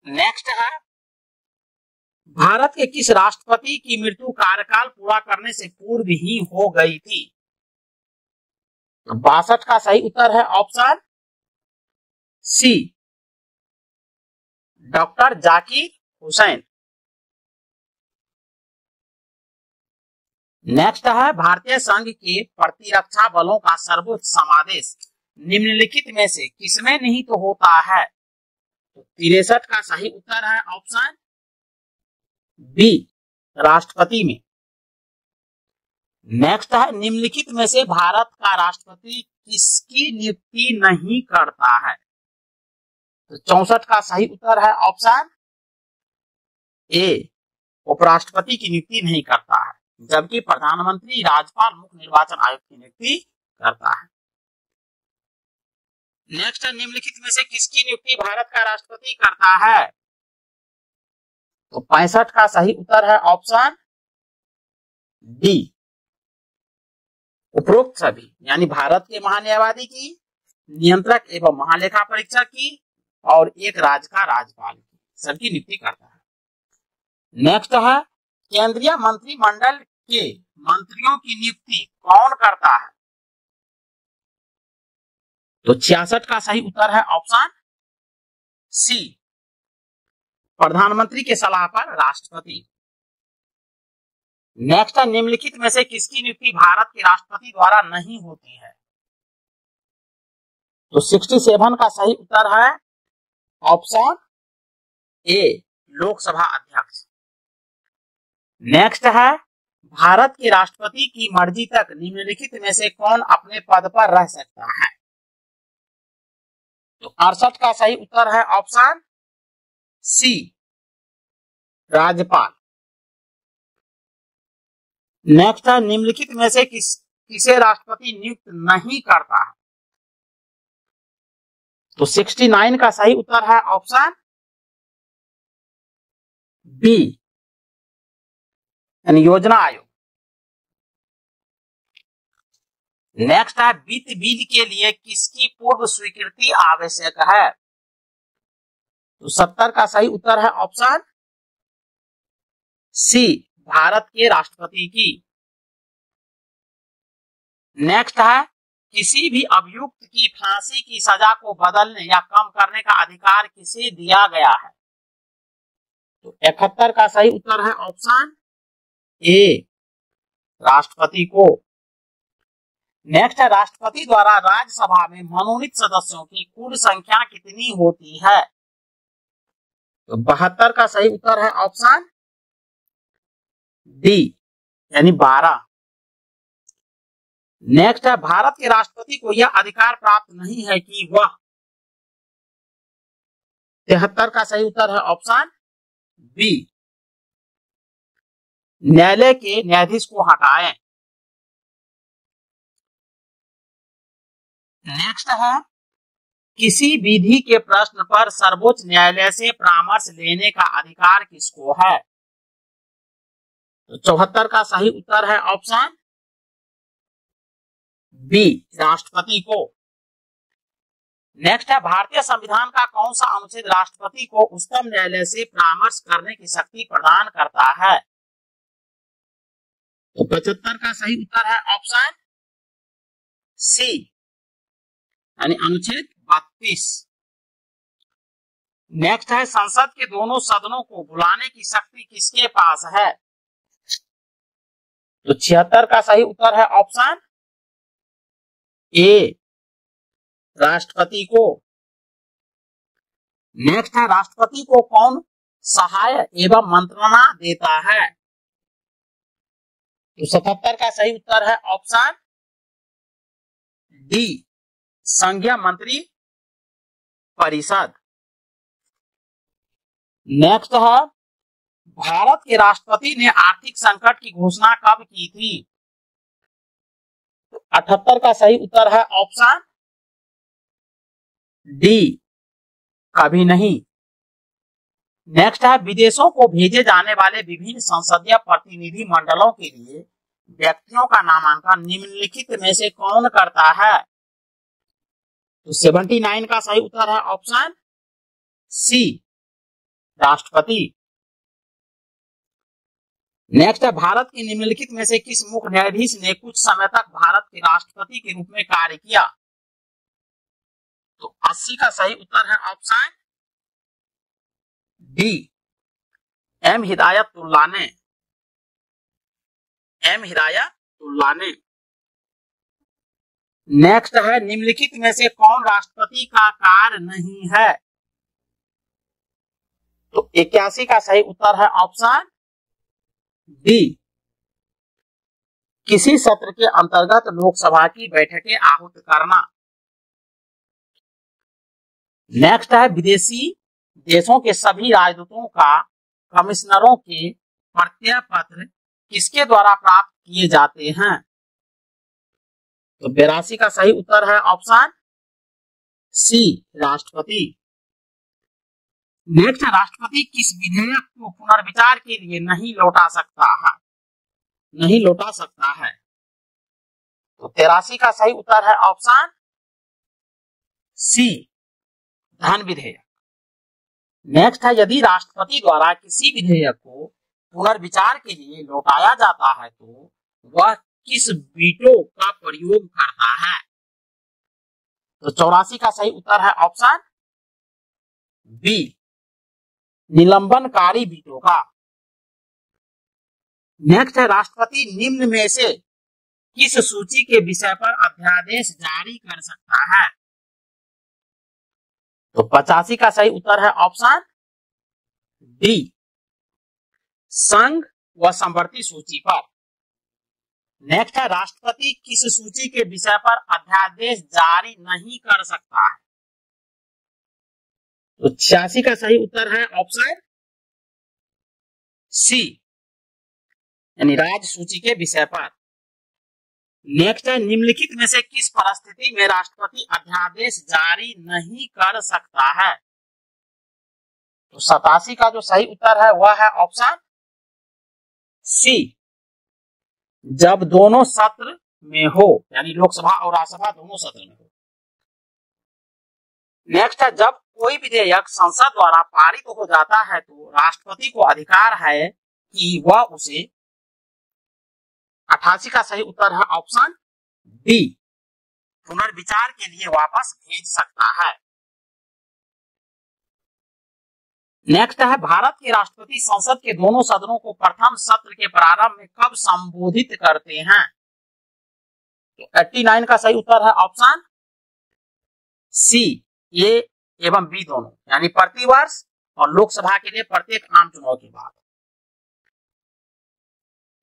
Next है, भारत के किस राष्ट्रपति की मृत्यु कार्यकाल पूरा करने से पूर्व ही हो गई थी? तो 62 का सही उत्तर है option C, doctor Zakir Hussain. Next है, भारतीय संघ के प्रतिरक्षा बलों का सर्वोच्च समादेश निम्नलिखित में से किसमें निहित तो होता है? तो 63 का सही उत्तर है ऑप्शन बी, राष्ट्रपति में। नेक्स्ट है, निम्नलिखित में से भारत का राष्ट्रपति किसकी नियुक्ति नहीं करता है? तो 64 का सही उत्तर है ऑप्शन ए, उपराष्ट्रपति की नियुक्ति नहीं करता है, जबकि प्रधानमंत्री, राज्यपाल, मुख्य निर्वाचन आयुक्त की नियुक्ति करता है। नेक्स्ट है, निम्नलिखित में से किसकी नियुक्ति भारत का राष्ट्रपति करता है? तो 65 का सही उत्तर है ऑप्शन डी, उपरोक्त सभी, यानी भारत के महान्यायवादी की, नियंत्रक एवं महालेखा परीक्षक की और एक राज्य का राज्यपाल की, सबकी नियुक्ति करता है। नेक्स्ट है, केंद्रीय मंत्रिमंडल के मंत्रियों की नियुक्ति कौन करता है? तो 66 का सही उत्तर है ऑप्शन सी, प्रधानमंत्री के सलाह पर राष्ट्रपति। नेक्स्ट है, निम्नलिखित में से किसकी नियुक्ति भारत के राष्ट्रपति द्वारा नहीं होती है? तो 67 का सही उत्तर है ऑप्शन ए, लोकसभा अध्यक्ष। नेक्स्ट है, भारत के राष्ट्रपति की मर्जी तक निम्नलिखित में से कौन अपने पद पर रह सकता है? तो 68 का सही उत्तर है ऑप्शन सी, राज्यपाल। नेक्स्ट है, निम्नलिखित में से किसे राष्ट्रपति नियुक्त नहीं करता है? तो 69 का सही उत्तर है ऑप्शन बी, यानी योजना आयोग। नेक्स्ट है, वित्त बिल के लिए किसकी पूर्व स्वीकृति आवश्यक है? तो 70 का सही उत्तर है ऑप्शन सी, भारत के राष्ट्रपति की। नेक्स्ट है, किसी भी अभियुक्त की फांसी की सजा को बदलने या कम करने का अधिकार किसे दिया गया है? तो 71 का सही उत्तर है ऑप्शन ए, राष्ट्रपति को। नेक्स्ट है, राष्ट्रपति द्वारा राज्यसभा में मनोनीत सदस्यों की कुल संख्या कितनी होती है? तो 72 का सही उत्तर है ऑप्शन डी, यानी 12। नेक्स्ट है, भारत के राष्ट्रपति को यह अधिकार प्राप्त नहीं है कि वह, 73 का सही उत्तर है ऑप्शन बी, न्यायालय के न्यायाधीश को हटाएं। नेक्स्ट है, किसी विधि के प्रश्न पर सर्वोच्च न्यायालय से परामर्श लेने का अधिकार किसको है? तो 74 का सही उत्तर है ऑप्शन बी, राष्ट्रपति को। नेक्स्ट है, भारतीय संविधान का कौन सा अनुच्छेद राष्ट्रपति को उच्चतम न्यायालय से परामर्श करने की शक्ति प्रदान करता है? तो 75 का सही उत्तर है ऑप्शन सी, यानी अनुच्छेद 32। नेक्स्ट है संसद के दोनों सदनों को बुलाने की शक्ति किसके पास है? तो 76 का सही उत्तर है ऑप्शन ए, राष्ट्रपति को। नेक्स्ट है राष्ट्रपति को कौन सहाय एवं मंत्रणा देता है? तो 77 का सही उत्तर है ऑप्शन डी, संघीय मंत्री परिषद। नेक्स्ट है भारत के राष्ट्रपति ने आर्थिक संकट की घोषणा कब की थी? 78 का सही उत्तर है ऑप्शन डी, कभी नहीं। नेक्स्ट है विदेशों को भेजे जाने वाले विभिन्न संसदीय प्रतिनिधि मंडलों के लिए व्यक्तियों का नामांकन निम्नलिखित में से कौन करता है? तो 79 का सही उत्तर है ऑप्शन सी, राष्ट्रपति। नेक्स्ट है भारत के निम्नलिखित में से किस मुख्य न्यायाधीश ने कुछ समय तक भारत के राष्ट्रपति के रूप में कार्य किया? तो 80 का सही उत्तर है ऑप्शन डी, एम हिदायतुल्लाह ने। नेक्स्ट है निम्नलिखित में से कौन राष्ट्रपति का कार्य नहीं है? तो 81 का सही उत्तर है ऑप्शन डी, किसी सत्र के अंतर्गत लोकसभा की बैठकें आहूत करना। नेक्स्ट है विदेशी देशों के सभी राजदूतों का कमिश्नरों के प्रत्यय पत्र किसके द्वारा प्राप्त किए जाते हैं? तो 82 का सही उत्तर है ऑप्शन सी, राष्ट्रपति। नेक्स्ट राष्ट्रपति किस विधेयक को पुनर्विचार के लिए नहीं लौटा सकता है? तो 83 का सही उत्तर है ऑप्शन सी, धन विधेयक। नेक्स्ट है यदि राष्ट्रपति द्वारा किसी विधेयक को पुनर्विचार के लिए लौटाया जाता है तो वह किस वीटो का प्रयोग करता है? तो 84 का सही उत्तर है ऑप्शन बी, निलंबनकारी वीटो का। नेक्स्ट है राष्ट्रपति निम्न में से किस सूची के विषय पर अध्यादेश जारी कर सकता है? तो 85 का सही उत्तर है ऑप्शन डी, संघ व संवर्ती सूची पर। नेक्स्ट है राष्ट्रपति किस सूची के विषय पर अध्यादेश जारी नहीं कर सकता है? तो 86 का सही उत्तर है ऑप्शन सी, यानी राज्य सूची के विषय पर। नेक्स्ट है निम्नलिखित में से किस परिस्थिति में राष्ट्रपति अध्यादेश जारी नहीं कर सकता है? तो 87 का जो सही उत्तर है वह है ऑप्शन सी, जब दोनों सत्र में हो, यानी लोकसभा और राज्यसभा दोनों सत्र में हो। नेक्स्ट है जब कोई विधेयक संसद द्वारा पारित हो जाता है तो राष्ट्रपति को अधिकार है कि वह उसे 88 का सही उत्तर है ऑप्शन डी, पुनर्विचार के लिए वापस भेज सकता है। नेक्स्ट है भारत के राष्ट्रपति संसद के दोनों सदनों को प्रथम सत्र के प्रारंभ में कब संबोधित करते हैं? तो 89 का सही उत्तर है ऑप्शन सी, ए एवं बी दोनों, यानी प्रतिवर्ष और लोकसभा के लिए प्रत्येक आम चुनाव के बाद।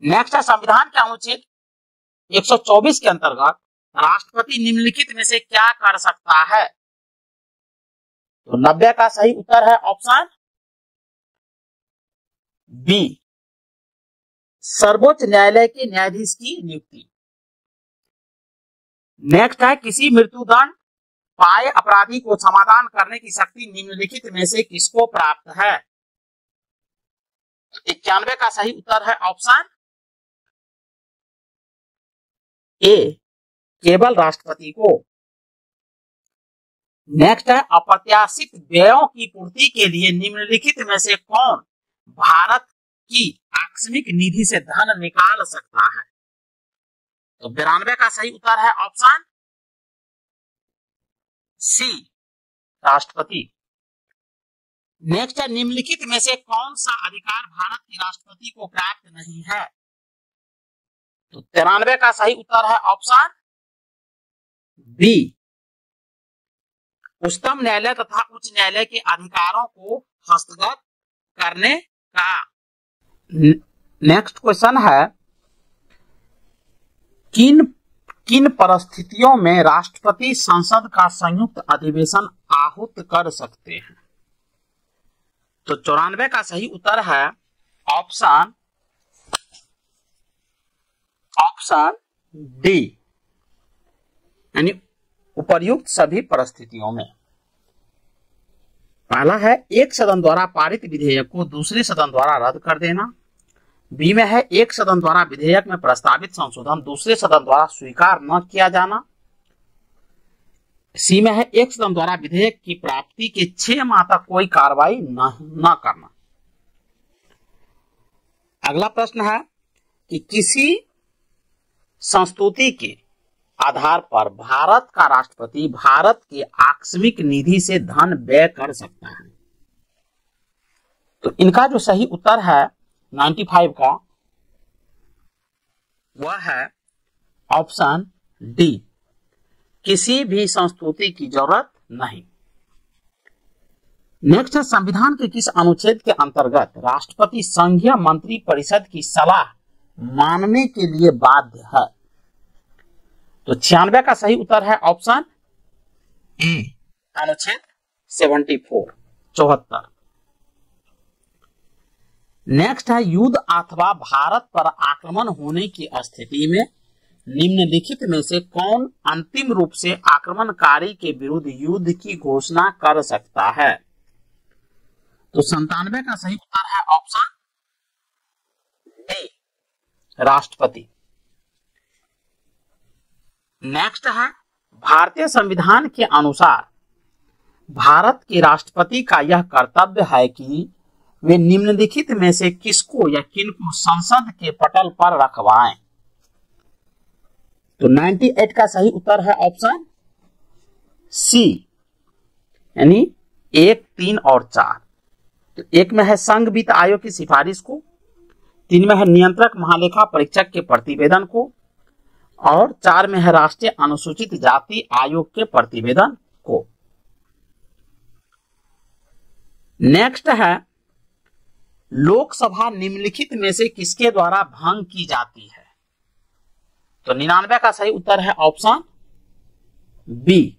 नेक्स्ट है संविधान के अनुच्छेद 124 के अंतर्गत राष्ट्रपति निम्नलिखित में से क्या कर सकता है? तो 90 का सही उत्तर है ऑप्शन बी, सर्वोच्च न्यायालय के न्यायाधीश की नियुक्ति। नेक्स्ट है किसी मृत्युदंड पाए अपराधी को समाधान करने की शक्ति निम्नलिखित में से किसको प्राप्त है? 91 का सही उत्तर है ऑप्शन ए, केवल राष्ट्रपति को। नेक्स्ट है अप्रत्याशित व्ययों की पूर्ति के लिए निम्नलिखित में से कौन भारत की आकस्मिक निधि से धन निकाल सकता है? तो 92 का सही उत्तर है ऑप्शन सी, राष्ट्रपति। नेक्स्ट है, निम्नलिखित में से कौन सा अधिकार भारत के राष्ट्रपति को प्राप्त नहीं है? तो 93 का सही उत्तर है ऑप्शन बी, उच्चतम न्यायालय तथा उच्च न्यायालय के अधिकारों को हस्तगत करने का। नेक्स्ट क्वेश्चन है, किन परिस्थितियों में राष्ट्रपति संसद का संयुक्त अधिवेशन आहूत कर सकते हैं? तो 94 का सही उत्तर है ऑप्शन डी, यानी उपर्युक्त सभी परिस्थितियों में। पहला है, एक सदन द्वारा पारित विधेयक को दूसरे सदन द्वारा रद्द कर देना। बी में है, एक सदन द्वारा विधेयक में प्रस्तावित संशोधन दूसरे सदन द्वारा स्वीकार न किया जाना। सी में है, एक सदन द्वारा विधेयक की प्राप्ति के 6 माह तक कोई कार्रवाई न करना। अगला प्रश्न है कि किसी संस्तुति के आधार पर भारत का राष्ट्रपति भारत के आकस्मिक निधि से धन व्यय कर सकता है। तो इनका जो सही उत्तर है 95 का, वह है ऑप्शन डी, किसी भी संस्तुति की जरूरत नहीं। नेक्स्ट है, संविधान के किस अनुच्छेद के अंतर्गत राष्ट्रपति संघीय मंत्री परिषद की सलाह मानने के लिए बाध्य है? तो 96 का सही उत्तर है ऑप्शन ए, अनुच्छेद 74। नेक्स्ट है, युद्ध अथवा भारत पर आक्रमण होने की स्थिति में निम्नलिखित में से कौन अंतिम रूप से आक्रमणकारी के विरुद्ध युद्ध की घोषणा कर सकता है? तो 97 का सही उत्तर है ऑप्शन डी, राष्ट्रपति। नेक्स्ट है, भारतीय संविधान के अनुसार भारत के राष्ट्रपति का यह कर्तव्य है कि वे निम्नलिखित में से किसको या किनको संसद के पटल पर रखवाएं? तो 98 का सही उत्तर है ऑप्शन सी, यानी 1, 3 और 4। तो 1 में है संघ वित्त आयोग की सिफारिश को, 3 में है नियंत्रक महालेखा परीक्षक के प्रतिवेदन को, और 4 में है राष्ट्रीय अनुसूचित जाति आयोग के प्रतिवेदन को। नेक्स्ट है, लोकसभा निम्नलिखित में से किसके द्वारा भंग की जाती है? तो 99 का सही उत्तर है ऑप्शन बी,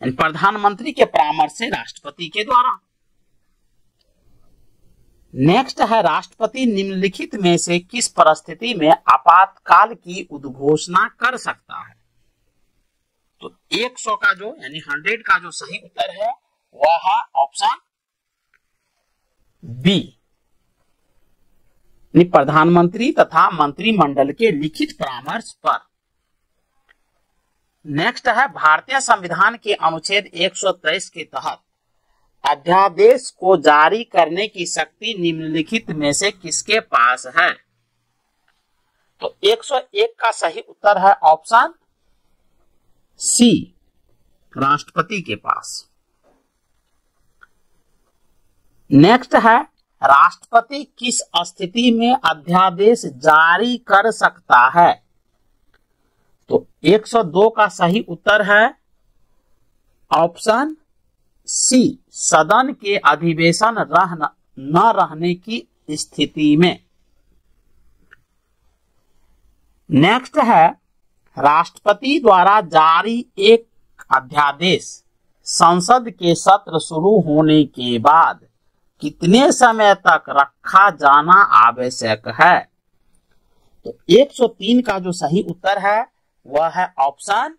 प्रधानमंत्री के परामर्श से राष्ट्रपति के द्वारा। नेक्स्ट है, राष्ट्रपति निम्नलिखित में से किस परिस्थिति में आपातकाल की उद्घोषणा कर सकता है? तो 100 का जो यानी 100 का जो सही उत्तर है वह है ऑप्शन बी, प्रधानमंत्री तथा मंत्रिमंडल के लिखित परामर्श पर। नेक्स्ट है, भारतीय संविधान के अनुच्छेद 123 के तहत अध्यादेश को जारी करने की शक्ति निम्नलिखित में से किसके पास है? तो 101 का सही उत्तर है ऑप्शन सी, राष्ट्रपति के पास। नेक्स्ट है, राष्ट्रपति किस स्थिति में अध्यादेश जारी कर सकता है? तो 102 का सही उत्तर है ऑप्शन सी, सदन के अधिवेशन न रहने की स्थिति में। नेक्स्ट है, राष्ट्रपति द्वारा जारी एक अध्यादेश संसद के सत्र शुरू होने के बाद कितने समय तक रखा जाना आवश्यक है? तो 103 का जो सही उत्तर है वह है ऑप्शन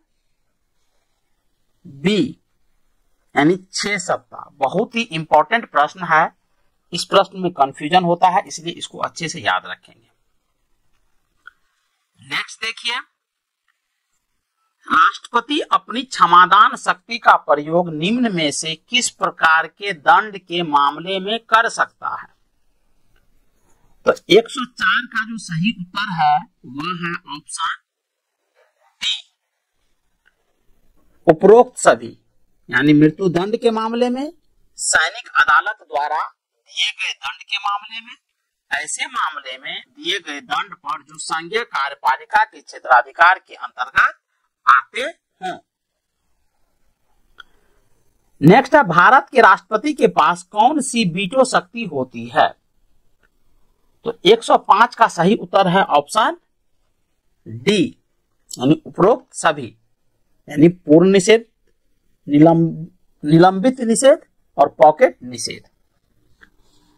बी, यानी 6 सप्ताह। बहुत ही इंपॉर्टेंट प्रश्न है, इस प्रश्न में कंफ्यूजन होता है, इसलिए इसको अच्छे से याद रखेंगे। नेक्स्ट देखिए, राष्ट्रपति अपनी क्षमादान शक्ति का प्रयोग निम्न में से किस प्रकार के दंड के मामले में कर सकता है? तो 104 का जो सही उत्तर है वह है ऑप्शन डी, उपरोक्त सभी, यानी मृत्यु दंड के मामले में सैनिक अदालत द्वारा दिए गए दंड के मामले में, ऐसे मामले में दिए गए दंड पर जो संघीय कार्यपालिका के क्षेत्राधिकार के अंतर्गत आते हैं। नेक्स्ट है, भारत के राष्ट्रपति के पास कौन सी वीटो शक्ति होती है? तो 105 का सही उत्तर है ऑप्शन डी, यानी उपरोक्त सभी, यानी पूर्ण निषेध, निलंबित निषेध और पॉकेट निषेध।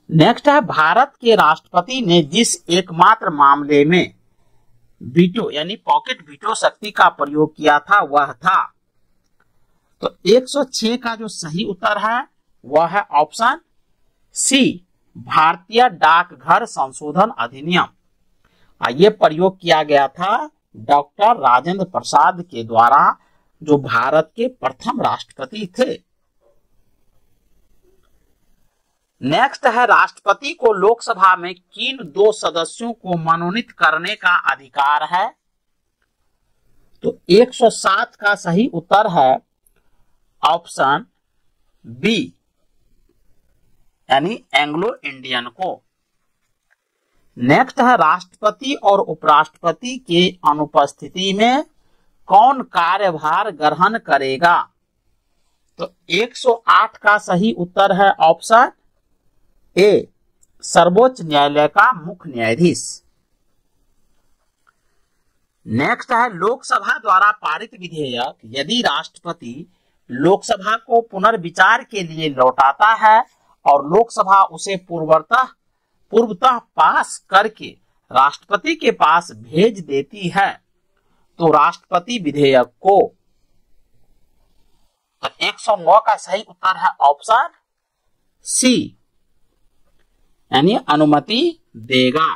नेक्स्ट है, भारत के राष्ट्रपति ने जिस एकमात्र मामले में वीटो यानी पॉकेट वीटो शक्ति का प्रयोग किया था वह था। तो 106 का जो सही उत्तर है वह है ऑप्शन सी, भारतीय डाकघर संशोधन अधिनियम। ये प्रयोग किया गया था डॉक्टर राजेंद्र प्रसाद के द्वारा, जो भारत के प्रथम राष्ट्रपति थे। नेक्स्ट है, राष्ट्रपति को लोकसभा में किन 2 सदस्यों को मनोनीत करने का अधिकार है? तो 107 का सही उत्तर है ऑप्शन बी, यानी एंग्लो इंडियन को। नेक्स्ट है, राष्ट्रपति और उपराष्ट्रपति के अनुपस्थिति में कौन कार्यभार ग्रहण करेगा? तो 108 का सही उत्तर है ऑप्शन ए, सर्वोच्च न्यायालय का मुख्य न्यायाधीश। नेक्स्ट है, लोकसभा द्वारा पारित विधेयक यदि राष्ट्रपति लोकसभा को पुनर्विचार के लिए लौटाता है और लोकसभा उसे पूर्वतः पास करके राष्ट्रपति के पास भेज देती है तो राष्ट्रपति विधेयक को, तो 109 का सही उत्तर है ऑप्शन सी, यानी अनुमति देगा।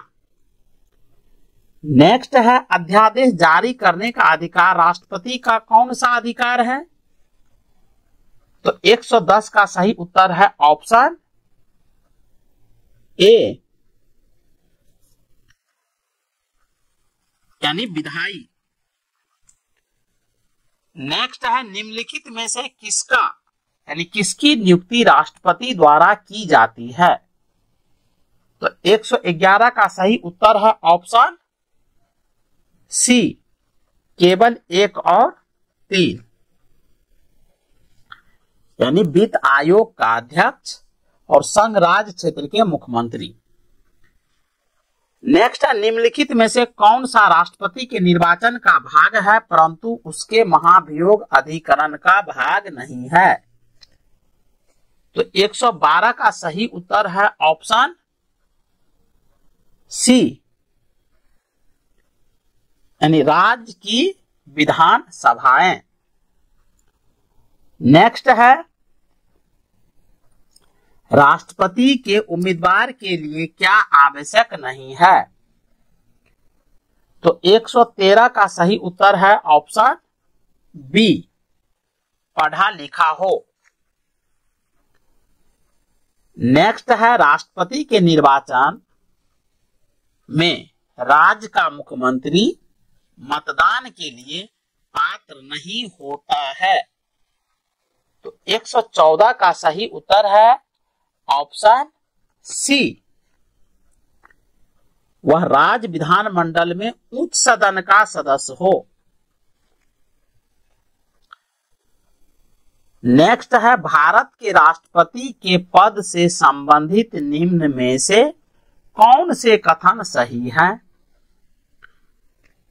नेक्स्ट है, अध्यादेश जारी करने का अधिकार राष्ट्रपति का कौन सा अधिकार है? तो 110 का सही उत्तर है ऑप्शन ए, यानी विधायी। नेक्स्ट है, निम्नलिखित में से किसका यानी किसकी नियुक्ति राष्ट्रपति द्वारा की जाती है? तो 111 का सही उत्तर है ऑप्शन सी, केवल 1 और 3, यानी वित्त आयोग का अध्यक्ष और संघ राज्य क्षेत्र के मुख्यमंत्री। नेक्स्ट है, निम्नलिखित में से कौन सा राष्ट्रपति के निर्वाचन का भाग है परंतु उसके महाभियोग अधिकरण का भाग नहीं है? तो 112 का सही उत्तर है ऑप्शन सी, यानी राज्य की विधान सभाएं। नेक्स्ट है, राष्ट्रपति के उम्मीदवार के लिए क्या आवश्यक नहीं है? तो 113 का सही उत्तर है ऑप्शन बी, पढ़ा लिखा हो। नेक्स्ट है, राष्ट्रपति के निर्वाचन में राज्य का मुख्यमंत्री मतदान के लिए पात्र नहीं होता है। तो 114 का सही उत्तर है ऑप्शन सी, वह राज्य विधानमंडल में उच्च सदन का सदस्य हो। नेक्स्ट है, भारत के राष्ट्रपति के पद से संबंधित निम्न में से कौन से कथन सही है?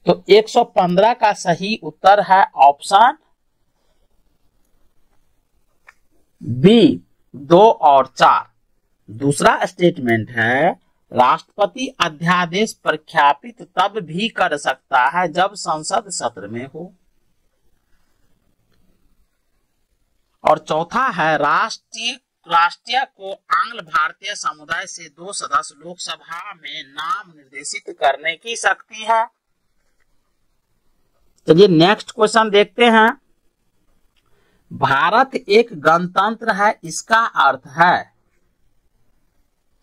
तो 115 का सही उत्तर है ऑप्शन बी, 2 और 4। दूसरा स्टेटमेंट है, राष्ट्रपति अध्यादेश प्रख्यापित तब भी कर सकता है जब संसद सत्र में हो। और चौथा है, राष्ट्रीय को आंग्ल भारतीय समुदाय से 2 सदस्य लोकसभा में नाम निर्देशित करने की शक्ति है। चलिए नेक्स्ट क्वेश्चन देखते हैं। भारत एक गणतंत्र है, इसका अर्थ है?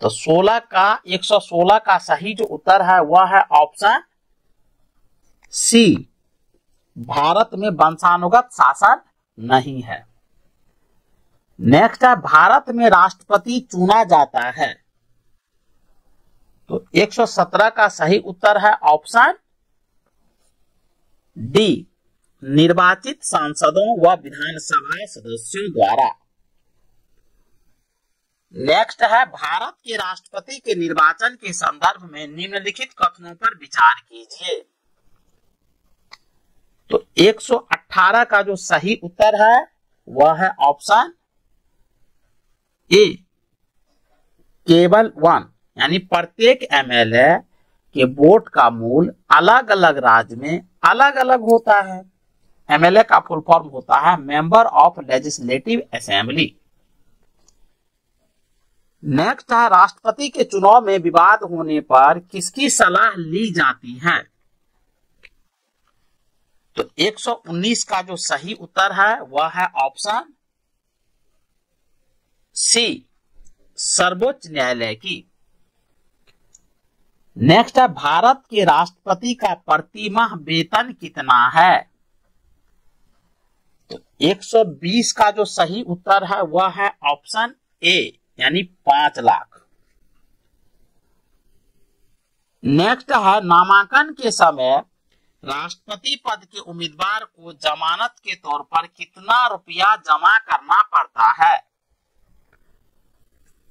तो 116 का सही जो उत्तर है वह है ऑप्शन सी, भारत में वंशानुगत शासन नहीं है। नेक्स्ट है भारत में राष्ट्रपति चुना जाता है। तो 117 का सही उत्तर है ऑप्शन डी, निर्वाचित सांसदों व विधानसभा सदस्यों द्वारा। नेक्स्ट है भारत के राष्ट्रपति के निर्वाचन के संदर्भ में निम्नलिखित कथनों पर विचार कीजिए। तो 118 का जो सही उत्तर है वह है ऑप्शन ए, केवल वन, यानी प्रत्येक एमएलए के वोट का मूल्य अलग अलग राज्य में अलग अलग होता है। एमएलए का फुल फॉर्म होता है member of legislative assembly. Next है राष्ट्रपति के चुनाव में विवाद होने पर किसकी सलाह ली जाती है। तो 119 का जो सही उत्तर है वह है ऑप्शन सी, सर्वोच्च न्यायालय की। नेक्स्ट है भारत के राष्ट्रपति का प्रतिमाह वेतन कितना है। तो 120 का जो सही उत्तर है वह है ऑप्शन ए, यानी 5 लाख। नेक्स्ट है नामांकन के समय राष्ट्रपति पद के उम्मीदवार को जमानत के तौर पर कितना रुपया जमा करना पड़ता है।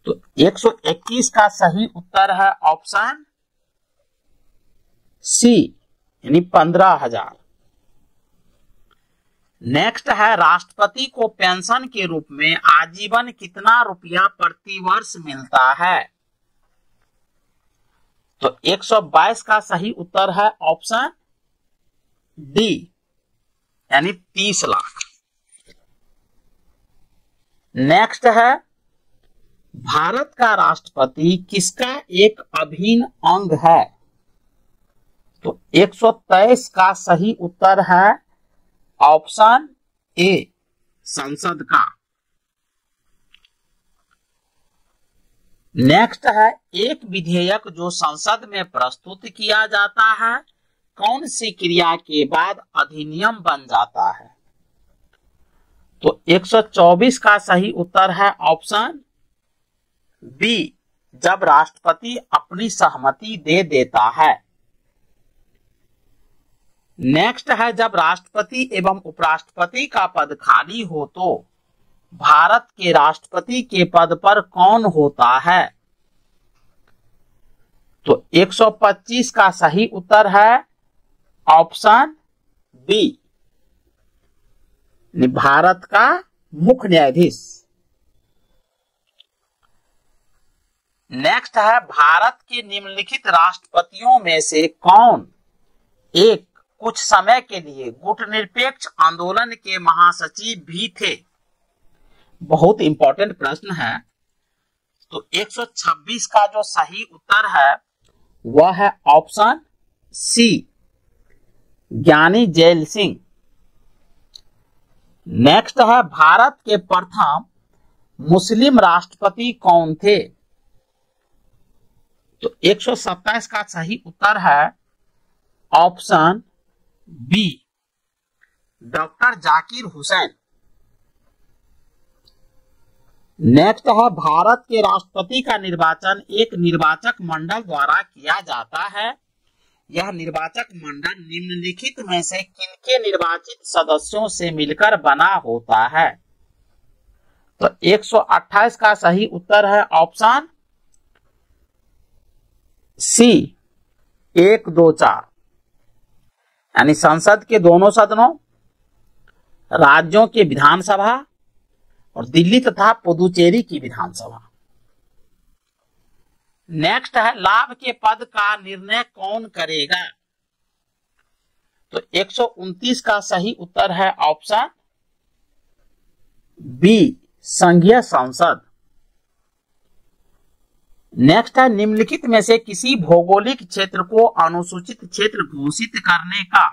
तो 121 का सही उत्तर है ऑप्शन सी, यानी 15,000। नेक्स्ट है राष्ट्रपति को पेंशन के रूप में आजीवन कितना रुपया प्रति वर्ष मिलता है। तो 122 का सही उत्तर है ऑप्शन डी, यानी 30 लाख। नेक्स्ट है भारत का राष्ट्रपति किसका एक अभिन्न अंग है। तो 123 का सही उत्तर है ऑप्शन ए, संसद का। नेक्स्ट है एक विधेयक जो संसद में प्रस्तुत किया जाता है कौन सी क्रिया के बाद अधिनियम बन जाता है। तो 124 का सही उत्तर है ऑप्शन बी, जब राष्ट्रपति अपनी सहमति दे देता है। नेक्स्ट है जब राष्ट्रपति एवं उपराष्ट्रपति का पद खाली हो तो भारत के राष्ट्रपति के पद पर कौन होता है। तो 125 का सही उत्तर है ऑप्शन बी, भारत का मुख्य न्यायाधीश। नेक्स्ट है भारत के निम्नलिखित राष्ट्रपतियों में से कौन एक कुछ समय के लिए गुटनिरपेक्ष आंदोलन के महासचिव भी थे। बहुत इंपॉर्टेंट प्रश्न है। तो 126 का जो सही उत्तर है वह है ऑप्शन सी, ज्ञानी जैल सिंह। नेक्स्ट है भारत के प्रथम मुस्लिम राष्ट्रपति कौन थे। तो 127 का सही उत्तर है option B, doctor Zakir Hussain. Next है भारत के राष्ट्रपति का निर्वाचन एक निर्वाचक मंडल द्वारा किया जाता है। यह निर्वाचक मंडल निम्नलिखित में से किनके निर्वाचित सदस्यों से मिलकर बना होता है। तो 128 का सही उत्तर है ऑप्शन सी, 1, 2, 4, यानी संसद के दोनों सदनों, राज्यों के विधानसभा और दिल्ली तथा पुदुचेरी की विधानसभा। नेक्स्ट है लाभ के पद का निर्णय कौन करेगा। तो 129 का सही उत्तर है ऑप्शन बी, संघीय संसद। नेक्स्ट है निम्नलिखित में से किसी भौगोलिक क्षेत्र को अनुसूचित क्षेत्र घोषित करने का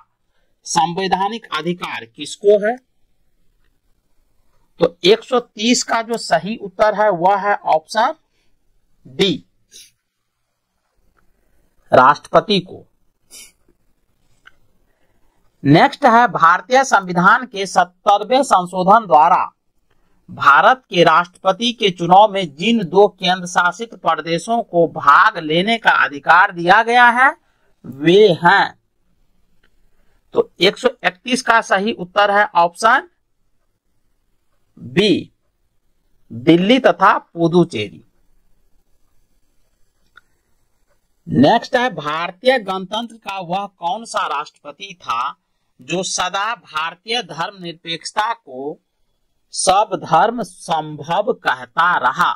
संवैधानिक अधिकार किसको है। तो 130 का जो सही उत्तर है वह है ऑप्शन डी, राष्ट्रपति को। नेक्स्ट है भारतीय संविधान के 70वें संशोधन द्वारा भारत के राष्ट्रपति के चुनाव में जिन 2 केंद्र शासित प्रदेशों को भाग लेने का अधिकार दिया गया है वे हैं। तो 131 का सही उत्तर है ऑप्शन बी, दिल्ली तथा पुदुचेरी। नेक्स्ट है, भारतीय गणतंत्र का वह कौन सा राष्ट्रपति था जो सदा भारतीय धर्मनिरपेक्षता को सब धर्म संभव कहता रहा?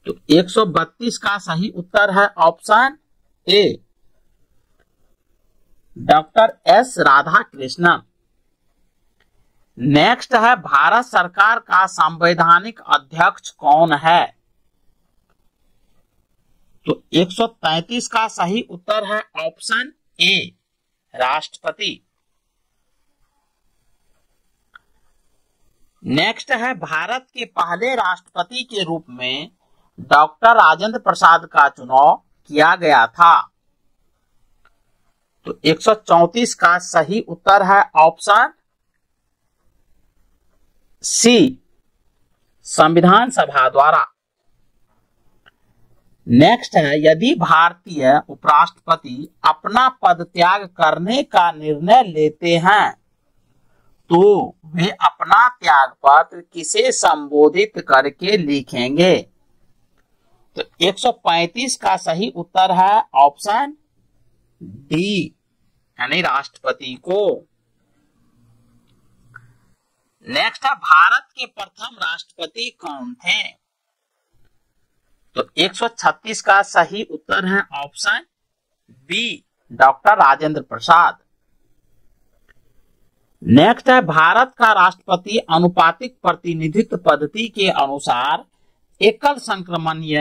तो 132 का सही उत्तर है option A, doctor S Radhakrishnan. Next है, भारत सरकार का संवैधानिक अध्यक्ष कौन है? तो 133 का सही उत्तर है ऑप्शन ए, राष्ट्रपति। नेक्स्ट है, भारत के पहले राष्ट्रपति के रूप में डॉक्टर राजेंद्र प्रसाद का चुनाव किया गया था। तो 134 का सही उत्तर है ऑप्शन सी, संविधान सभा द्वारा। नेक्स्ट है, यदि भारतीय उपराष्ट्रपति अपना पद त्याग करने का निर्णय लेते हैं तो वे अपना त्याग पत्र किसे संबोधित करके लिखेंगे? तो 135 का सही उत्तर है ऑप्शन डी, यानी राष्ट्रपति को। नेक्स्ट है, भारत के प्रथम राष्ट्रपति कौन थे? तो 136 का सही उत्तर है option B, doctor Rajendra Prasad. Next है, भारत का राष्ट्रपति अनुपातिक प्रतिनिधित्व पद्धति के अनुसार एकल संक्रमणीय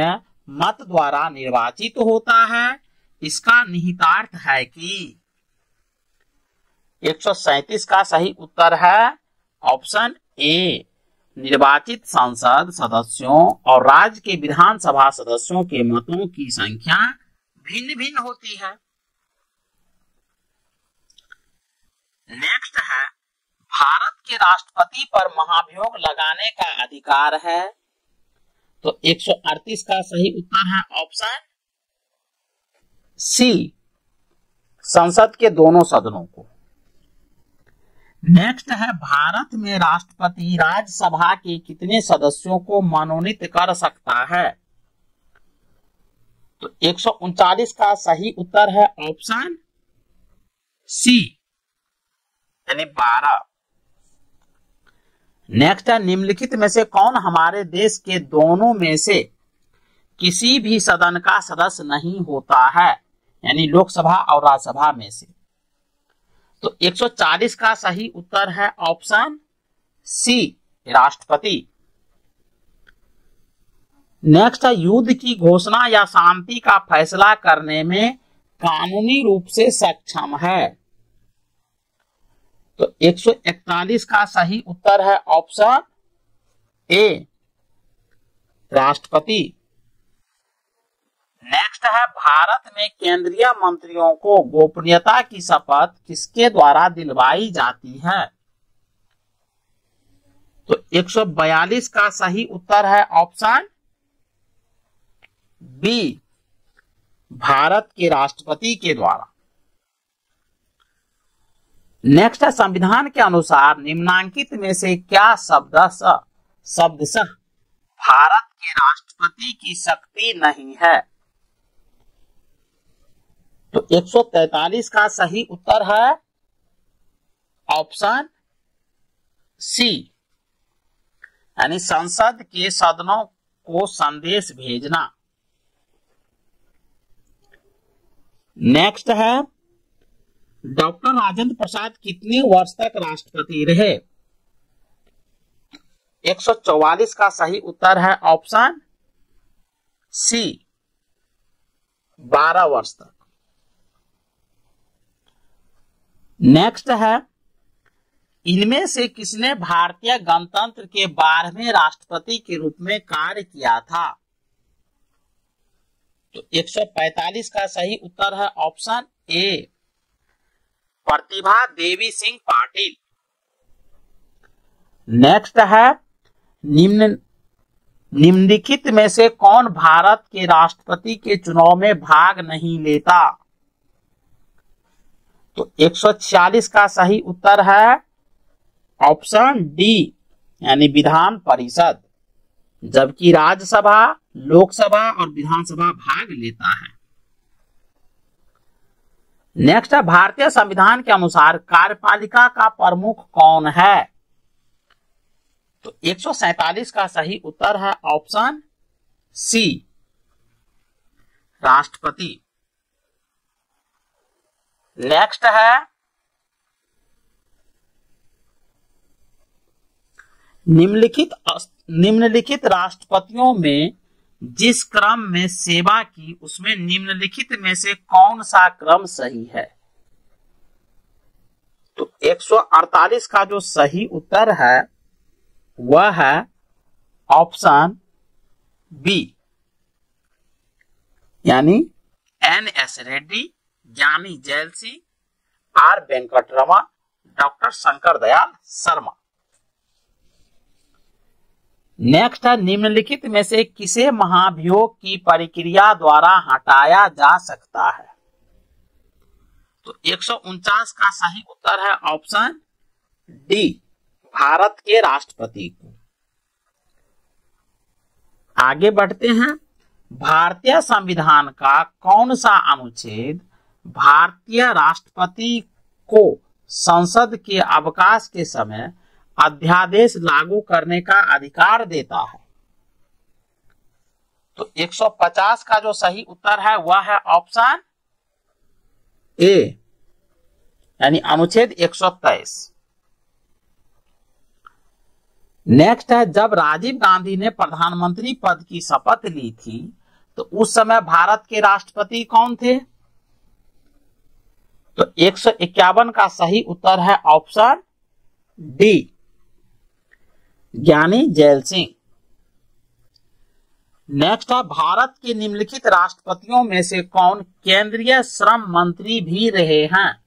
मत द्वारा निर्वाचित होता है। इसका निहितार्थ है कि 137 का सही उत्तर है ऑप्शन ए, निर्वाचित संसद सदस्यों और राज्य के विधानसभा सदस्यों के मतों की संख्या भिन्न भिन्न होती है। नेक्स्ट है, भारत के राष्ट्रपति पर महाभियोग लगाने का अधिकार है। तो 138 का सही उत्तर है ऑप्शन सी, संसद के दोनों सदनों को। नेक्स्ट है, भारत में राष्ट्रपति राज्यसभा के कितने सदस्यों को मनोनीत कर सकता है? तो 139 का सही उत्तर है ऑप्शन सी, यानी 12। नेक्स्ट है, निम्नलिखित में से कौन हमारे देश के दोनों में से किसी भी सदन का सदस्य नहीं होता है, यानी लोकसभा और राज्यसभा में से? तो 140 का सही उत्तर है ऑप्शन सी, राष्ट्रपति। नेक्स्ट है, युद्ध की घोषणा या शांति का फैसला करने में कानूनी रूप से सक्षम है। तो 141 का सही उत्तर है ऑप्शन ए, राष्ट्रपति। नेक्स्ट है, भारत में केंद्रीय मंत्रियों को गोपनीयता की शपथ किसके द्वारा दिलवाई जाती है? तो 142 का सही उत्तर है ऑप्शन बी, भारत के राष्ट्रपति के द्वारा। नेक्स्ट है, संविधान के अनुसार निम्नांकित में से क्या शब्दशः भारत के राष्ट्रपति की शक्ति नहीं है? तो 143 का सही उत्तर है ऑप्शन सी, यानी संसद के सदनों को संदेश भेजना। नेक्स्ट है, डॉक्टर राजेंद्र प्रसाद कितने वर्ष तक राष्ट्रपति रहे? 144 का सही उत्तर है ऑप्शन सी, 12 वर्ष तक। नेक्स्ट है, इनमें से किसने भारतीय गणतंत्र के 12वें राष्ट्रपति के रूप में कार्य किया था? तो 145 का सही उत्तर है option A, Pratibha Devi Singh Patil. Next है निम्नलिखित में से कौन भारत के राष्ट्रपति के चुनाव में भाग नहीं लेता? तो 146 का सही उत्तर है ऑप्शन डी, यानी विधान परिषद, जबकि राज्यसभा, लोकसभा और विधानसभा भाग लेता है। नेक्स्ट है भारतीय संविधान के अनुसार कार्यपालिका का प्रमुख कौन है? तो 147 का सही उत्तर है ऑप्शन सी, राष्ट्रपति। नेक्स्ट है निम्नलिखित राष्ट्रपतियों में जिस क्रम में सेवा की उसमें निम्नलिखित में से कौन सा क्रम सही है? तो 148 का जो सही उत्तर है वह है ऑप्शन बी, यानी N S. Reddy, Giani Zail Singh, R. Venkataraman, doctor Shankar Dayal Sharma. Next है निम्नलिखित में से किसे महाभियोग की प्रक्रिया द्वारा हटाया जा सकता है? तो 149 का सही उत्तर है ऑप्शन डी, भारत के राष्ट्रपति को। आगे बढ़ते हैं। भारतीय संविधान का कौन सा अनुच्छेद भारतीय राष्ट्रपति को संसद के अवकाश के समय अध्यादेश लागू करने का अधिकार देता है? तो 150 का जो सही उत्तर है वह है ऑप्शन ए, यानी अनुच्छेद 123। नेक्स्ट है जब राजीव गांधी ने प्रधानमंत्री पद की शपथ ली थी तो उस समय भारत के राष्ट्रपति कौन थे? तो 151 का सही उत्तर है ऑप्शन डी, ज्ञानी जैल सिंह। नेक्स्ट है भारत के निम्नलिखित राष्ट्रपतियों में से कौन केंद्रीय श्रम मंत्री भी रहे हैं?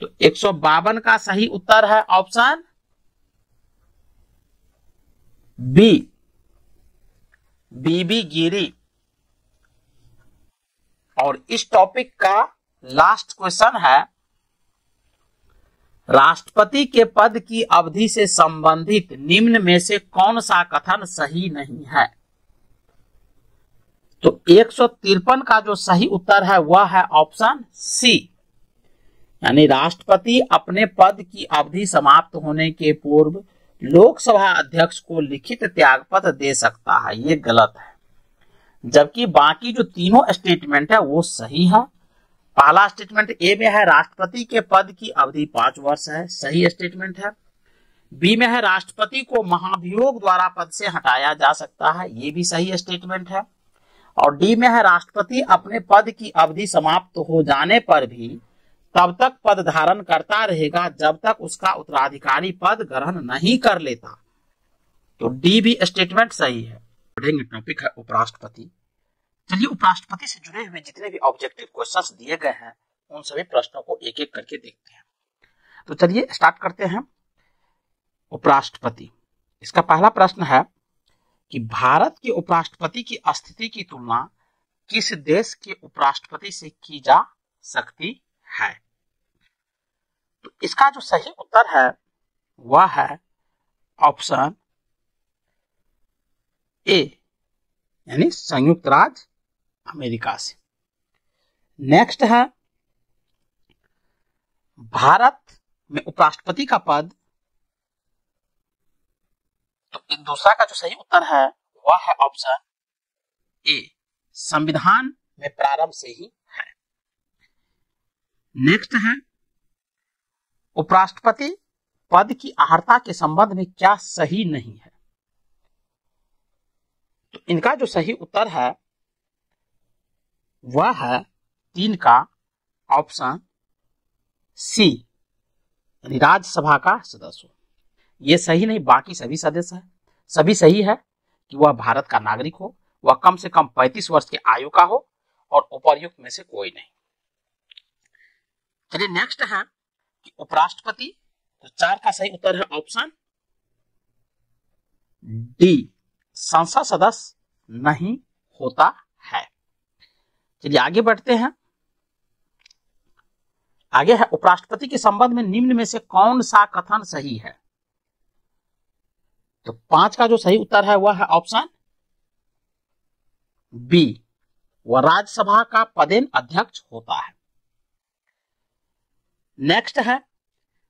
तो 152 का सही उत्तर है ऑप्शन बी, बीबी गिरी। और इस टॉपिक का लास्ट क्वेश्चन है राष्ट्रपति के पद की अवधि से संबंधित निम्न में से कौन सा कथन सही नहीं है? तो 153 का जो सही उत्तर है वह है ऑप्शन सी, यानी राष्ट्रपति अपने पद की अवधि समाप्त होने के पूर्व लोकसभा अध्यक्ष को लिखित त्यागपत्र दे सकता है। ये गलत है, जबकि बाकी जो तीनों स्टेटमेंट है वो सही है। पहला स्टेटमेंट ए में है राष्ट्रपति के पद की अवधि 5 वर्ष है, सही स्टेटमेंट है। बी में है राष्ट्रपति को महाभियोग द्वारा पद से हटाया जा सकता है, ये भी सही स्टेटमेंट है। और डी में है राष्ट्रपति अपने पद की अवधि समाप्त हो जाने पर भी तब तक पद धारण करता रहेगा जब तक उसका उत्तराधिकारी पद ग्रहण नहीं कर लेता। तो डी भी स्टेटमेंट सही है। पढ़ेंगे टॉपिक है उपराष्ट्रपति। चलिए उपराष्ट्रपति से जुड़े हुए जितने भी ऑब्जेक्टिव क्वेश्चंस दिए गए हैं उन सभी प्रश्नों को एक एक करके देखते हैं। तो चलिए स्टार्ट करते हैं। उपराष्ट्रपति, इसका पहला प्रश्न है कि भारत के उपराष्ट्रपति की स्थिति की तुलना किस देश के उपराष्ट्रपति से की जा सकती है? तो इसका जो सही उत्तर है वह है ऑप्शन ए, यानी संयुक्त राज्य अमेरिका से। नेक्स्ट है भारत में उपराष्ट्रपति का पद, तो दूसरा का जो सही उत्तर है वह है ऑप्शन ए, संविधान में प्रारंभ से ही है। नेक्स्ट है उपराष्ट्रपति पद की अर्हता के संबंध में क्या सही नहीं है? तो इनका जो सही उत्तर है वह है 3 का ऑप्शन सी, यानी राज्यसभा का सदस्य। ये सही नहीं, बाकी सभी सदस्य है। सभी सही है कि वह भारत का नागरिक हो, वह कम से कम 35 वर्ष की आयु का हो और उपर्युक्त में से कोई नहीं। चलिए नेक्स्ट है कि उपराष्ट्रपति तो 4 का सही उत्तर है ऑप्शन डी, संसद सदस्य नहीं होता है। चलिए आगे बढ़ते हैं। आगे है उपराष्ट्रपति के संबंध में निम्न में से कौन सा कथन सही है? तो 5 का जो सही उत्तर है वह है ऑप्शन बी, वह राज्यसभा का पदेन अध्यक्ष होता है। नेक्स्ट है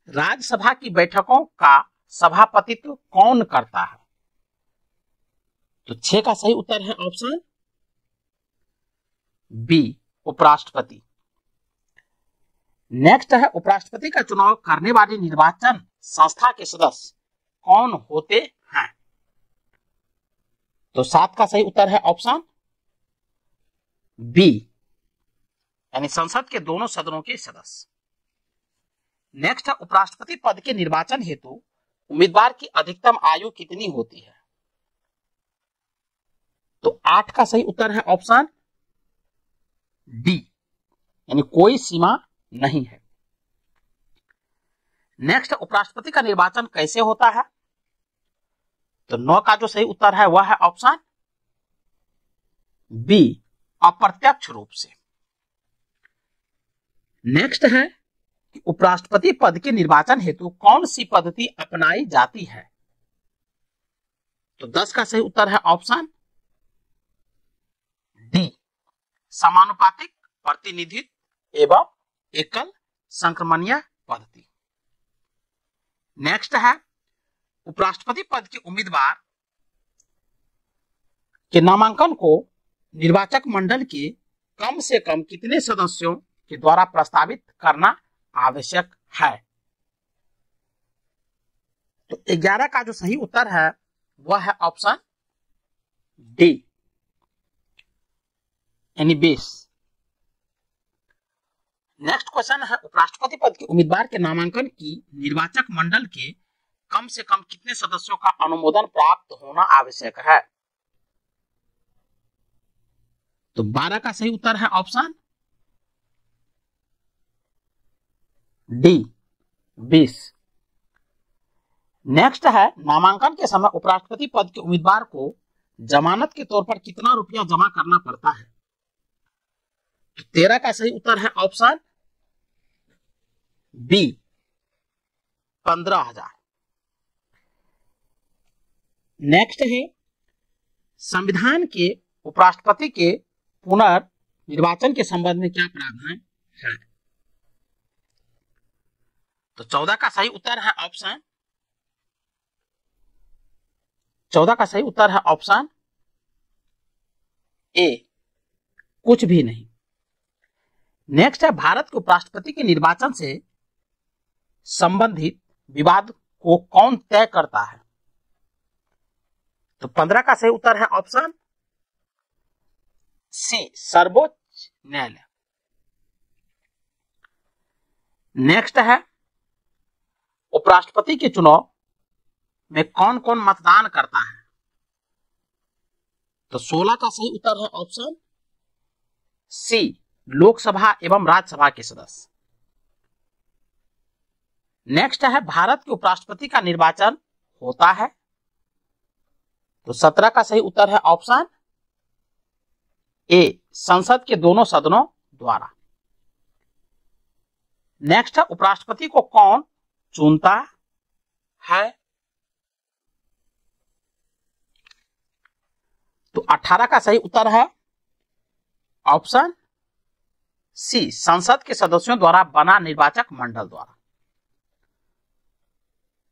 राज्यसभा की बैठकों का सभापतित्व कौन करता है? तो 6 का सही उत्तर है ऑप्शन बी, उपराष्ट्रपति। नेक्स्ट है उपराष्ट्रपति का चुनाव करने वाली निर्वाचन संस्था के सदस्य कौन होते हैं? तो 7 का सही उत्तर है ऑप्शन बी, यानी संसद के दोनों सदनों के सदस्य। नेक्स्ट है उपराष्ट्रपति पद के निर्वाचन हेतु उम्मीदवार की अधिकतम आयु कितनी होती है? तो 8 का सही उत्तर है ऑप्शन डी, यानी कोई सीमा नहीं है। नेक्स्ट उपराष्ट्रपति का निर्वाचन कैसे होता है? तो 9 का जो सही उत्तर है वह है ऑप्शन बी, अप्रत्यक्ष रूप से। नेक्स्ट है कि उपराष्ट्रपति पद के निर्वाचन हेतु कौन सी पद्धति अपनाई जाती है? तो 10 का सही उत्तर है ऑप्शन डी, समानुपातिक प्रतिनिधित्व एवं एकल संक्रमणीय पद्धति। नेक्स्ट है उपराष्ट्रपति पद के उम्मीदवार के नामांकन को निर्वाचक मंडल के कम से कम कितने सदस्यों के द्वारा प्रस्तावित करना आवश्यक है? तो 11 का जो सही उत्तर है वह है ऑप्शन डी, यानी 20। नेक्स्ट क्वेश्चन है उपराष्ट्रपति पद के उम्मीदवार के नामांकन की निर्वाचक मंडल के कम से कम कितने सदस्यों का अनुमोदन प्राप्त होना आवश्यक है? तो 12 का सही उत्तर है ऑप्शन डी, 20। नेक्स्ट है नामांकन के समय उपराष्ट्रपति पद के उम्मीदवार को जमानत के तौर पर कितना रुपया जमा करना पड़ता है? तो 13 का सही उत्तर है ऑप्शन बी, 15,000। नेक्स्ट है संविधान के उपराष्ट्रपति के पुनर्निर्वाचन के संबंध में क्या प्रावधान है? तो 14 का सही उत्तर है ऑप्शन 14 का सही उत्तर है ऑप्शन ए, कुछ भी नहीं। नेक्स्ट है भारत के उपराष्ट्रपति के निर्वाचन से संबंधित विवाद को कौन तय करता है? तो 15 का सही उत्तर है ऑप्शन सी, सर्वोच्च न्यायालय। नेक्स्ट है उपराष्ट्रपति के चुनाव में कौन कौन मतदान करता है? तो 16 का सही उत्तर है ऑप्शन सी, लोकसभा एवं राज्यसभा के सदस्य। नेक्स्ट है भारत के उपराष्ट्रपति का निर्वाचन होता है? तो 17 का सही उत्तर है ऑप्शन ए, संसद के दोनों सदनों द्वारा। नेक्स्ट है उपराष्ट्रपति को कौन चुनता है? तो 18 का सही उत्तर है ऑप्शन सी, संसद के सदस्यों द्वारा बना निर्वाचक मंडल द्वारा।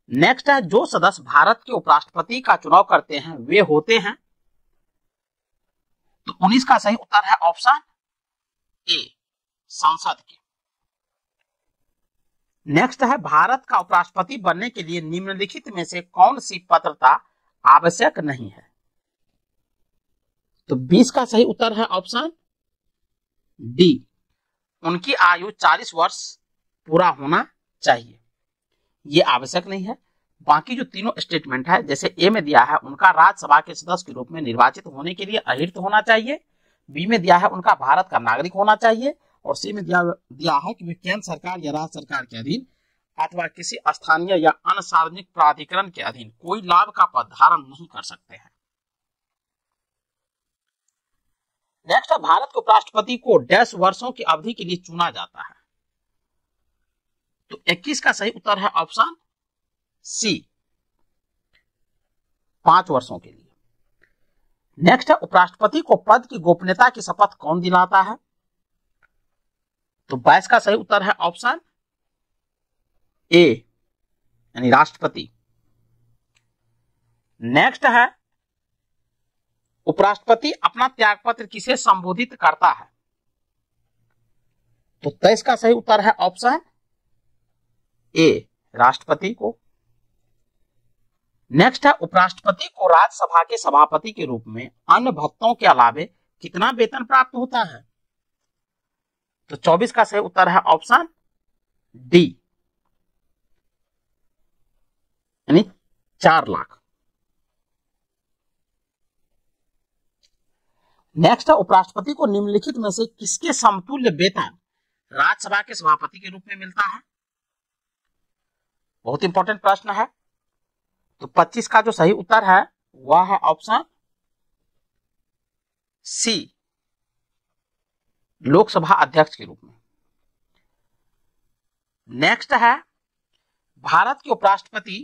नेक्स्ट है जो सदस्य भारत के उपराष्ट्रपति का चुनाव करते हैं वे होते हैं? तो 19 का सही उत्तर है ऑप्शन ए, संसद के। नेक्स्ट है भारत का उपराष्ट्रपति बनने के लिए निम्नलिखित में से कौन सी पात्रता आवश्यक नहीं है? तो 20 का सही उत्तर है ऑप्शन डी, उनकी आयु 40 वर्ष पूरा होना चाहिए। ये आवश्यक नहीं है। बाकी जो तीनों स्टेटमेंट है जैसे ए में दिया है उनका राज्यसभा के सदस्य के रूप में निर्वाचित होने के लिए अहिर्त होना चाहिए, बी में दिया है उनका भारत का नागरिक होना चाहिए, और सी में दिया है कि वे केंद्र सरकार या राज्य सरकार के अधीन अथवा किसी स्थानीय या अन्य सार्वजनिक प्राधिकरण के अधीन कोई लाभ का पद धारण नहीं कर सकते हैं। नेक्स्ट है, भारत के उपराष्ट्रपति को 10 वर्षों की अवधि के लिए चुना जाता है। तो 21 का सही उत्तर है ऑप्शन सी, 5 वर्षों के लिए। नेक्स्ट है, उपराष्ट्रपति को पद की गोपनीयता की शपथ कौन दिलाता है? तो 22 का सही उत्तर है ऑप्शन ए, यानी राष्ट्रपति। नेक्स्ट है, उपराष्ट्रपति अपना त्यागपत्र किसे संबोधित करता है? तो 23 का सही उत्तर है ऑप्शन ए, राष्ट्रपति को। नेक्स्ट है, उपराष्ट्रपति को राज्यसभा के सभापति के रूप में अन्य भत्तों के अलावे कितना वेतन प्राप्त होता है? तो 24 का सही उत्तर है ऑप्शन डी, यानी 4 लाख। नेक्स्ट है, उपराष्ट्रपति को निम्नलिखित में से किसके समतुल्य वेतन राज्यसभा के सभापति के रूप में मिलता है? बहुत इंपॉर्टेंट प्रश्न है। तो 25 का जो सही उत्तर है वह है ऑप्शन सी, लोकसभा अध्यक्ष के रूप में। नेक्स्ट है, भारत के उपराष्ट्रपति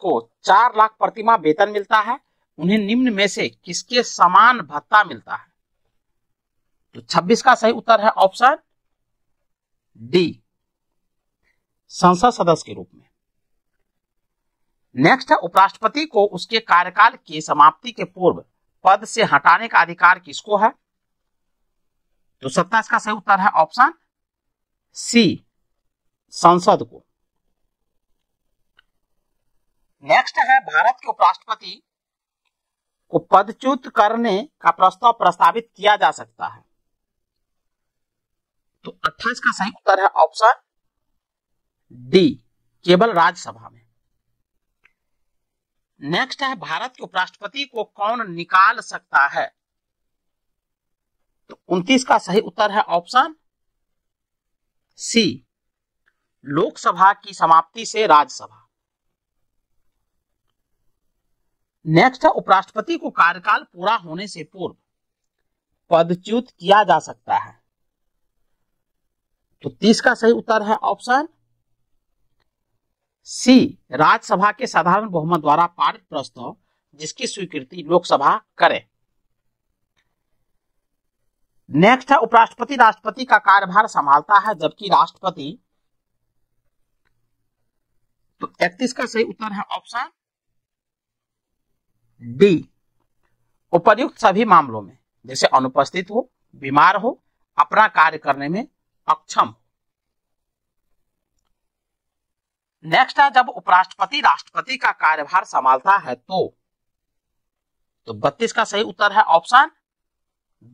को 4 लाख प्रतिमाह वेतन मिलता है, उन्हें निम्न में से किसके समान भत्ता मिलता है? तो 26 का सही उत्तर है ऑप्शन डी, संसद सदस्य के रूप में। नेक्स्ट है, उपराष्ट्रपति को उसके कार्यकाल की समाप्ति के पूर्व पद से हटाने का अधिकार किसको है? तो 27 का सही उत्तर है ऑप्शन सी, संसद को। नेक्स्ट है, भारत के उपराष्ट्रपति को पदच्युत करने का प्रस्ताव प्रस्तावित किया जा सकता है। तो 28 का सही उत्तर है ऑप्शन डी, केवल राज्यसभा में। नेक्स्ट है, भारत के उपराष्ट्रपति को कौन निकाल सकता है? तो 29 का सही उत्तर है ऑप्शन सी, लोकसभा की समाप्ति से राज्यसभा। नेक्स्ट है, उपराष्ट्रपति को कार्यकाल पूरा होने से पूर्व पदच्युत किया जा सकता है। तो 30 का सही उत्तर है ऑप्शन सी, राज्यसभा के साधारण बहुमत द्वारा पारित प्रस्ताव जिसकी स्वीकृति लोकसभा करे। नेक्स्ट है, उपराष्ट्रपति राष्ट्रपति का कार्यभार संभालता है जबकि राष्ट्रपति। तो 31 का सही उत्तर है ऑप्शन डी, उपर्युक्त सभी मामलों में, जैसे अनुपस्थित हो, बीमार हो, अपना कार्य करने में अक्षम। नेक्स्ट है, जब उपराष्ट्रपति राष्ट्रपति का कार्यभार संभालता है तो 32 का सही उत्तर है ऑप्शन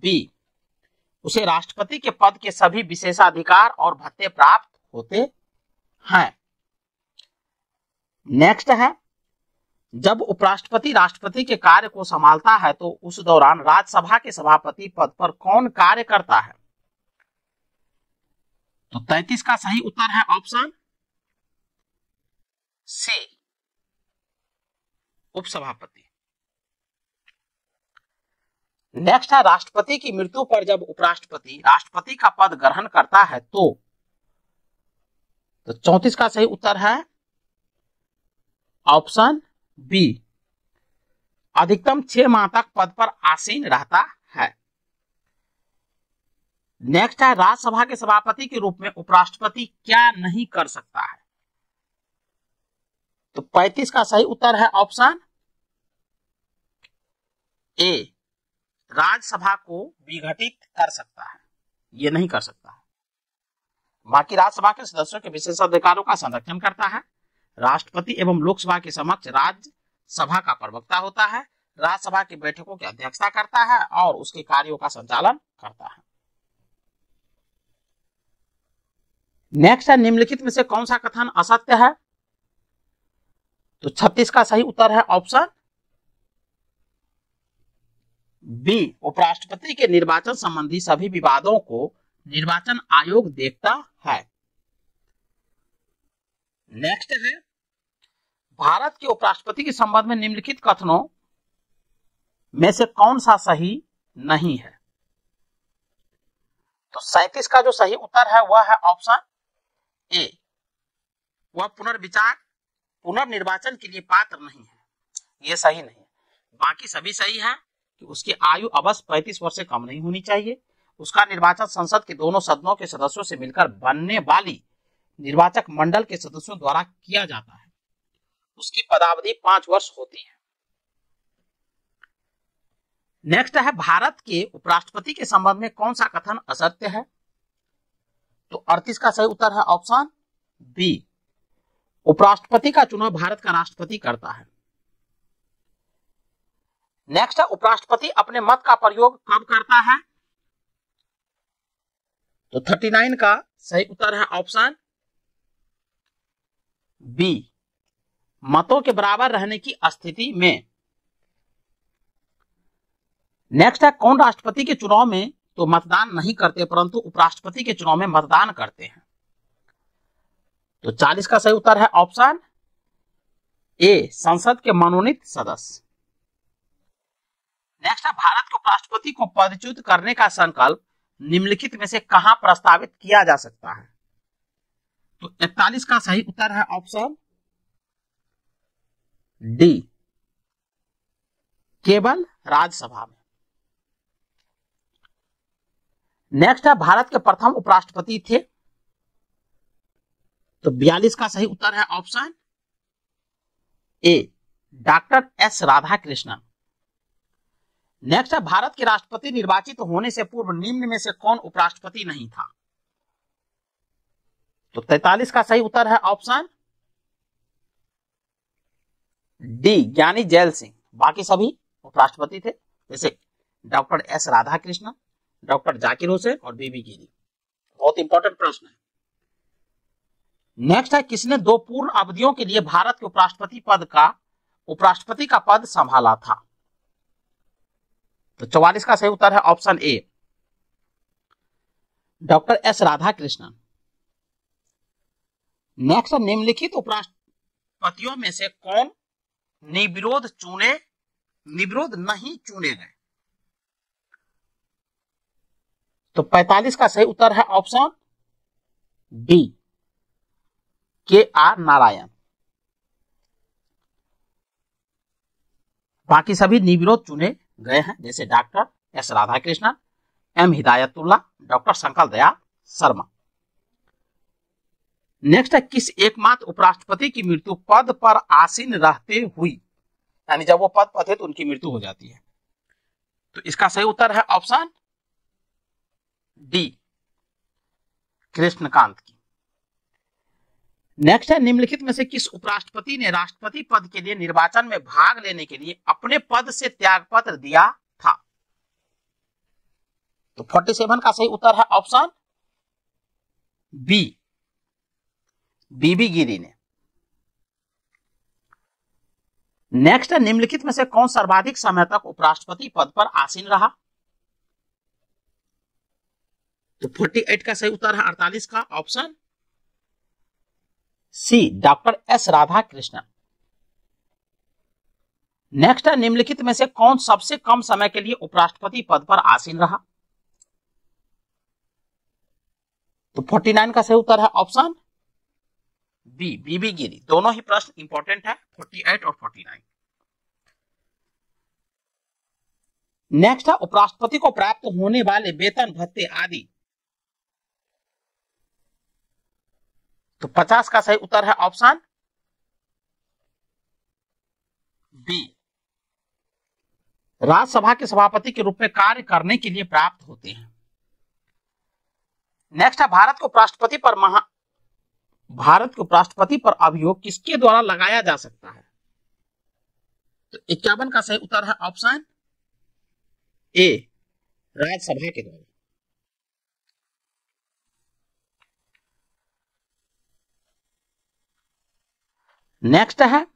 बी, उसे राष्ट्रपति के पद के सभी विशेषाधिकार और भत्ते प्राप्त होते हैं। नेक्स्ट है, जब उपराष्ट्रपति राष्ट्रपति के कार्य को संभालता है तो उस दौरान राज्यसभा के सभापति पद पर कौन कार्य करता है? तो 33 का सही उत्तर है ऑप्शन सी, उपसभापति। नेक्स्ट है, राष्ट्रपति की मृत्यु पर जब उपराष्ट्रपति राष्ट्रपति का पद ग्रहण करता है तो 34 का सही उत्तर है ऑप्शन बी, अधिकतम 6 माह तक पद पर आसीन रहता है। नेक्स्ट है, राज्यसभा के सभापति के रूप में उपराष्ट्रपति क्या नहीं कर सकता है? तो 35 का सही उत्तर है ऑप्शन ए, राज्यसभा को विघटित कर सकता है, ये नहीं कर सकता है। बाकी राज्यसभा के सदस्यों के विशेषाधिकारों का संरक्षण करता है। राष्ट्रपति एवं लोकसभा के समक्ष राज्यसभा का प्रवक्ता होता है, राज्यसभा की बैठकों की अध्यक्षता करता है और उसके कार्यों का संचालन करता है। नेक्स्ट है, निम्नलिखित में से कौन सा कथन असत्य है? तो 36 का सही उत्तर है ऑप्शन बी, उपराष्ट्रपति के निर्वाचन संबंधी सभी विवादों को निर्वाचन आयोग देखता है। नेक्स्ट है भारत के उपराष्ट्रपति के संबंध में निम्नलिखित कथनों में से कौन सा सही नहीं है? तो 37 का जो सही उत्तर है वह है ऑप्शन ए, वह पुनर्निर्वाचन के लिए पात्र नहीं है, यह सही नहीं है। बाकी सभी सही है कि उसकी आयु अवश्य 35 वर्ष से कम नहीं होनी चाहिए, उसका निर्वाचन संसद के दोनों सदनों के सदस्यों से मिलकर बनने वाली निर्वाचक मंडल के सदस्यों द्वारा किया जाता है, उसकी पदावधि 5 वर्ष होती है। नेक्स्ट है भारत के उपराष्ट्रपति के संबंध में कौन सा कथन असत्य है? तो 38 का सही उत्तर है ऑप्शन बी, उपराष्ट्रपति का चुनाव भारत का राष्ट्रपति करता है। नेक्स्ट है उपराष्ट्रपति अपने मत का प्रयोग कब करता है? तो 39 का सही उत्तर है ऑप्शन बी, मतों के बराबर रहने की स्थिति में। नेक्स्ट है कौन राष्ट्रपति के चुनाव में तो मतदान नहीं करते परंतु उपराष्ट्रपति के चुनाव में मतदान करते हैं? तो 40 का सही उत्तर है ऑप्शन ए, संसद के मनोनीत सदस्य। नेक्स्ट है भारत के उपराष्ट्रपति को पदच्युत करने का संकल्प निम्नलिखित में से कहां प्रस्तावित किया जा सकता है? तो 41 का सही उत्तर है ऑप्शन डी, केवल राज्यसभा में। नेक्स्ट है भारत के प्रथम उपराष्ट्रपति थे, तो 42 का सही उत्तर है option A, doctor S Radhakrishnan. Next है भारत के राष्ट्रपति निर्वाचित होने से पूर्व निम्न में से कौन उपराष्ट्रपति नहीं था? तो 43 का सही उत्तर है ऑप्शन डी, ज्ञानी जैल सिंह। बाकी सभी उपराष्ट्रपति थे, जैसे doctor S Radhakrishnan, doctor Zakir Hussain और बीबी गिरी। बहुत इंपॉर्टेंट प्रश्न है। नेक्स्ट है किसने 2 पूर्ण अवधियों के लिए भारत के उपराष्ट्रपति का पद संभाला था? तो 44 का सही उत्तर है option A, doctor S Radhakrishnan. Next निम्नलिखित उपराष्ट्रपतियों में से कौन निर्विरोध नहीं चुने गए? तो 45 का सही उत्तर है option D, K R Narayanan. बाकी सभी निर्विरोध चुने गए हैं, जैसे doctor S Radhakrishnan, M Hidayatullah, doctor Shankar Dayal Sharma. Next है किस एकमात्र उपराष्ट्रपति की मृत्यु पद पर आसीन रहते हुई, यानी जब वो पद पर थे तो उनकी मृत्यु हो जाती है? तो इसका सही उत्तर है ऑप्शन डी, कृष्णकांत की। नेक्स्ट है निम्नलिखित में से किस उपराष्ट्रपति ने राष्ट्रपति पद के लिए निर्वाचन में भाग लेने के लिए अपने पद से त्यागपत्र दिया था? तो 47 का सही उत्तर है ऑप्शन बी, बीबी गिरी ने। नेक्स्ट है निम्नलिखित में से कौन सर्वाधिक समय तक उपराष्ट्रपति पद पर आसीन रहा? तो 48 का सही उत्तर है 48 का option C, doctor S Radhakrishnan. Next है निम्नलिखित में से कौन सबसे कम समय के लिए उपराष्ट्रपति पद पर आसीन रहा? तो 49 का सही उत्तर है ऑप्शन बी, बीबी गिरी। दोनों ही प्रश्न इंपॉर्टेंट है, 48 और 49। नेक्स्ट है उपराष्ट्रपति को प्राप्त होने वाले वेतन भत्ते आदि। तो 50 का सही उत्तर है ऑप्शन बी, राज्यसभा के सभापति के रूप में कार्य करने के लिए प्राप्त होते हैं। नेक्स्ट है भारत के उपराष्ट्रपति पर अभियोग किसके द्वारा लगाया जा सकता है? तो 51 का सही उत्तर है ऑप्शन ए, राज्यसभा के द्वारा। नेक्स्ट है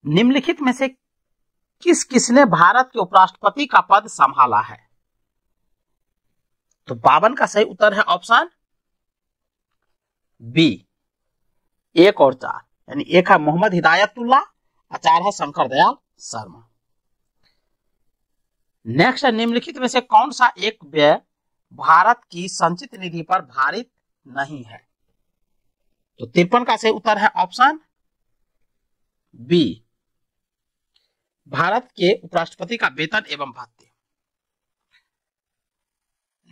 निम्नलिखित में से किसने भारत के उपराष्ट्रपति का पद संभाला है? तो 52 का सही उत्तर है ऑप्शन बी 1 और 4, यानी 1 है मोहम्मद हिदायतुल्लाह और 4 है शंकर दयाल शर्मा। नेक्स्ट है निम्नलिखित में से कौन सा एक व्यय भारत की संचित निधि पर भारित नहीं है? तो 53 का सही उत्तर है ऑप्शन बी, भारत के उपराष्ट्रपति का वेतन एवं भत्ते।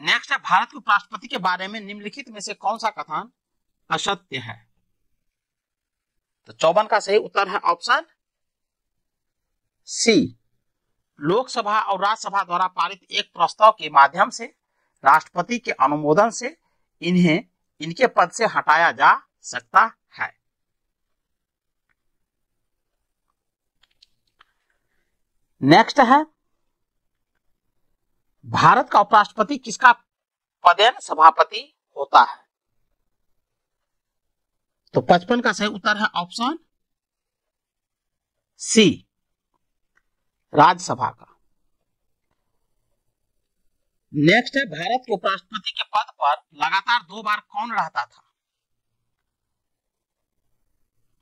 नेक्स्ट है भारत के उपराष्ट्रपति के बारे में निम्नलिखित में से कौन सा कथन असत्य है? तो 54 का सही उत्तर है ऑप्शन सी, लोकसभा और राज्यसभा द्वारा पारित एक प्रस्ताव के माध्यम से राष्ट्रपति के अनुमोदन से इन्हें इनके पद से हटाया जा सकता है। नेक्स्ट है भारत का उपराष्ट्रपति किसका पदेन सभापति होता है? तो 55 का सही उत्तर है ऑप्शन सी, राज्यसभा का। नेक्स्ट है भारत के उपराष्ट्रपति के पद पर लगातार 2 बार कौन रहता था?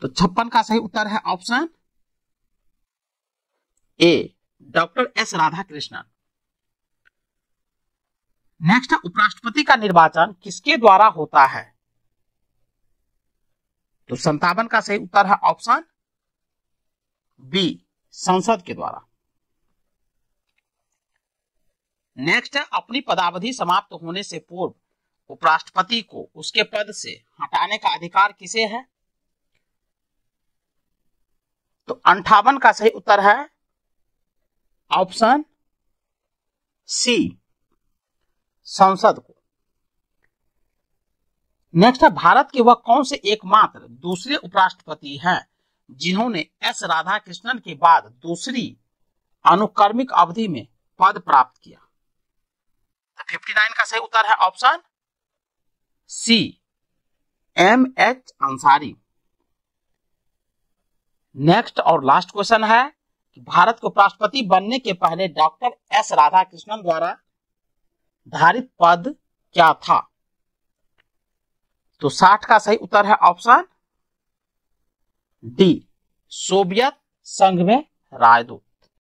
तो 56 का सही उत्तर है option A, doctor S Radhakrishnan. Next है उपराष्ट्रपति का निर्वाचन किसके द्वारा होता है? तो 57 का सही उत्तर है ऑप्शन बी, संसद के द्वारा। नेक्स्ट है अपनी पदावधि समाप्त होने से पूर्व उपराष्ट्रपति को उसके पद से हटाने का अधिकार किसे है? तो 58 का सही उत्तर है ऑप्शन सी, संसद को। नेक्स्ट है भारत के वह कौन से एकमात्र दूसरे उपराष्ट्रपति हैं जिन्होंने एस राधाकृष्णन के बाद दूसरी अनुक्रमिक अवधि में पद प्राप्त किया? तो 59 का सही उत्तर है option C, M H Ansari. Next और लास्ट क्वेश्चन है कि भारत के उपराष्ट्रपति बनने के पहले डॉक्टर एस राधाकृष्णन द्वारा धारित पद क्या था? तो 60 का सही उत्तर है ऑप्शन डी, सोवियत संघ में राजदूत।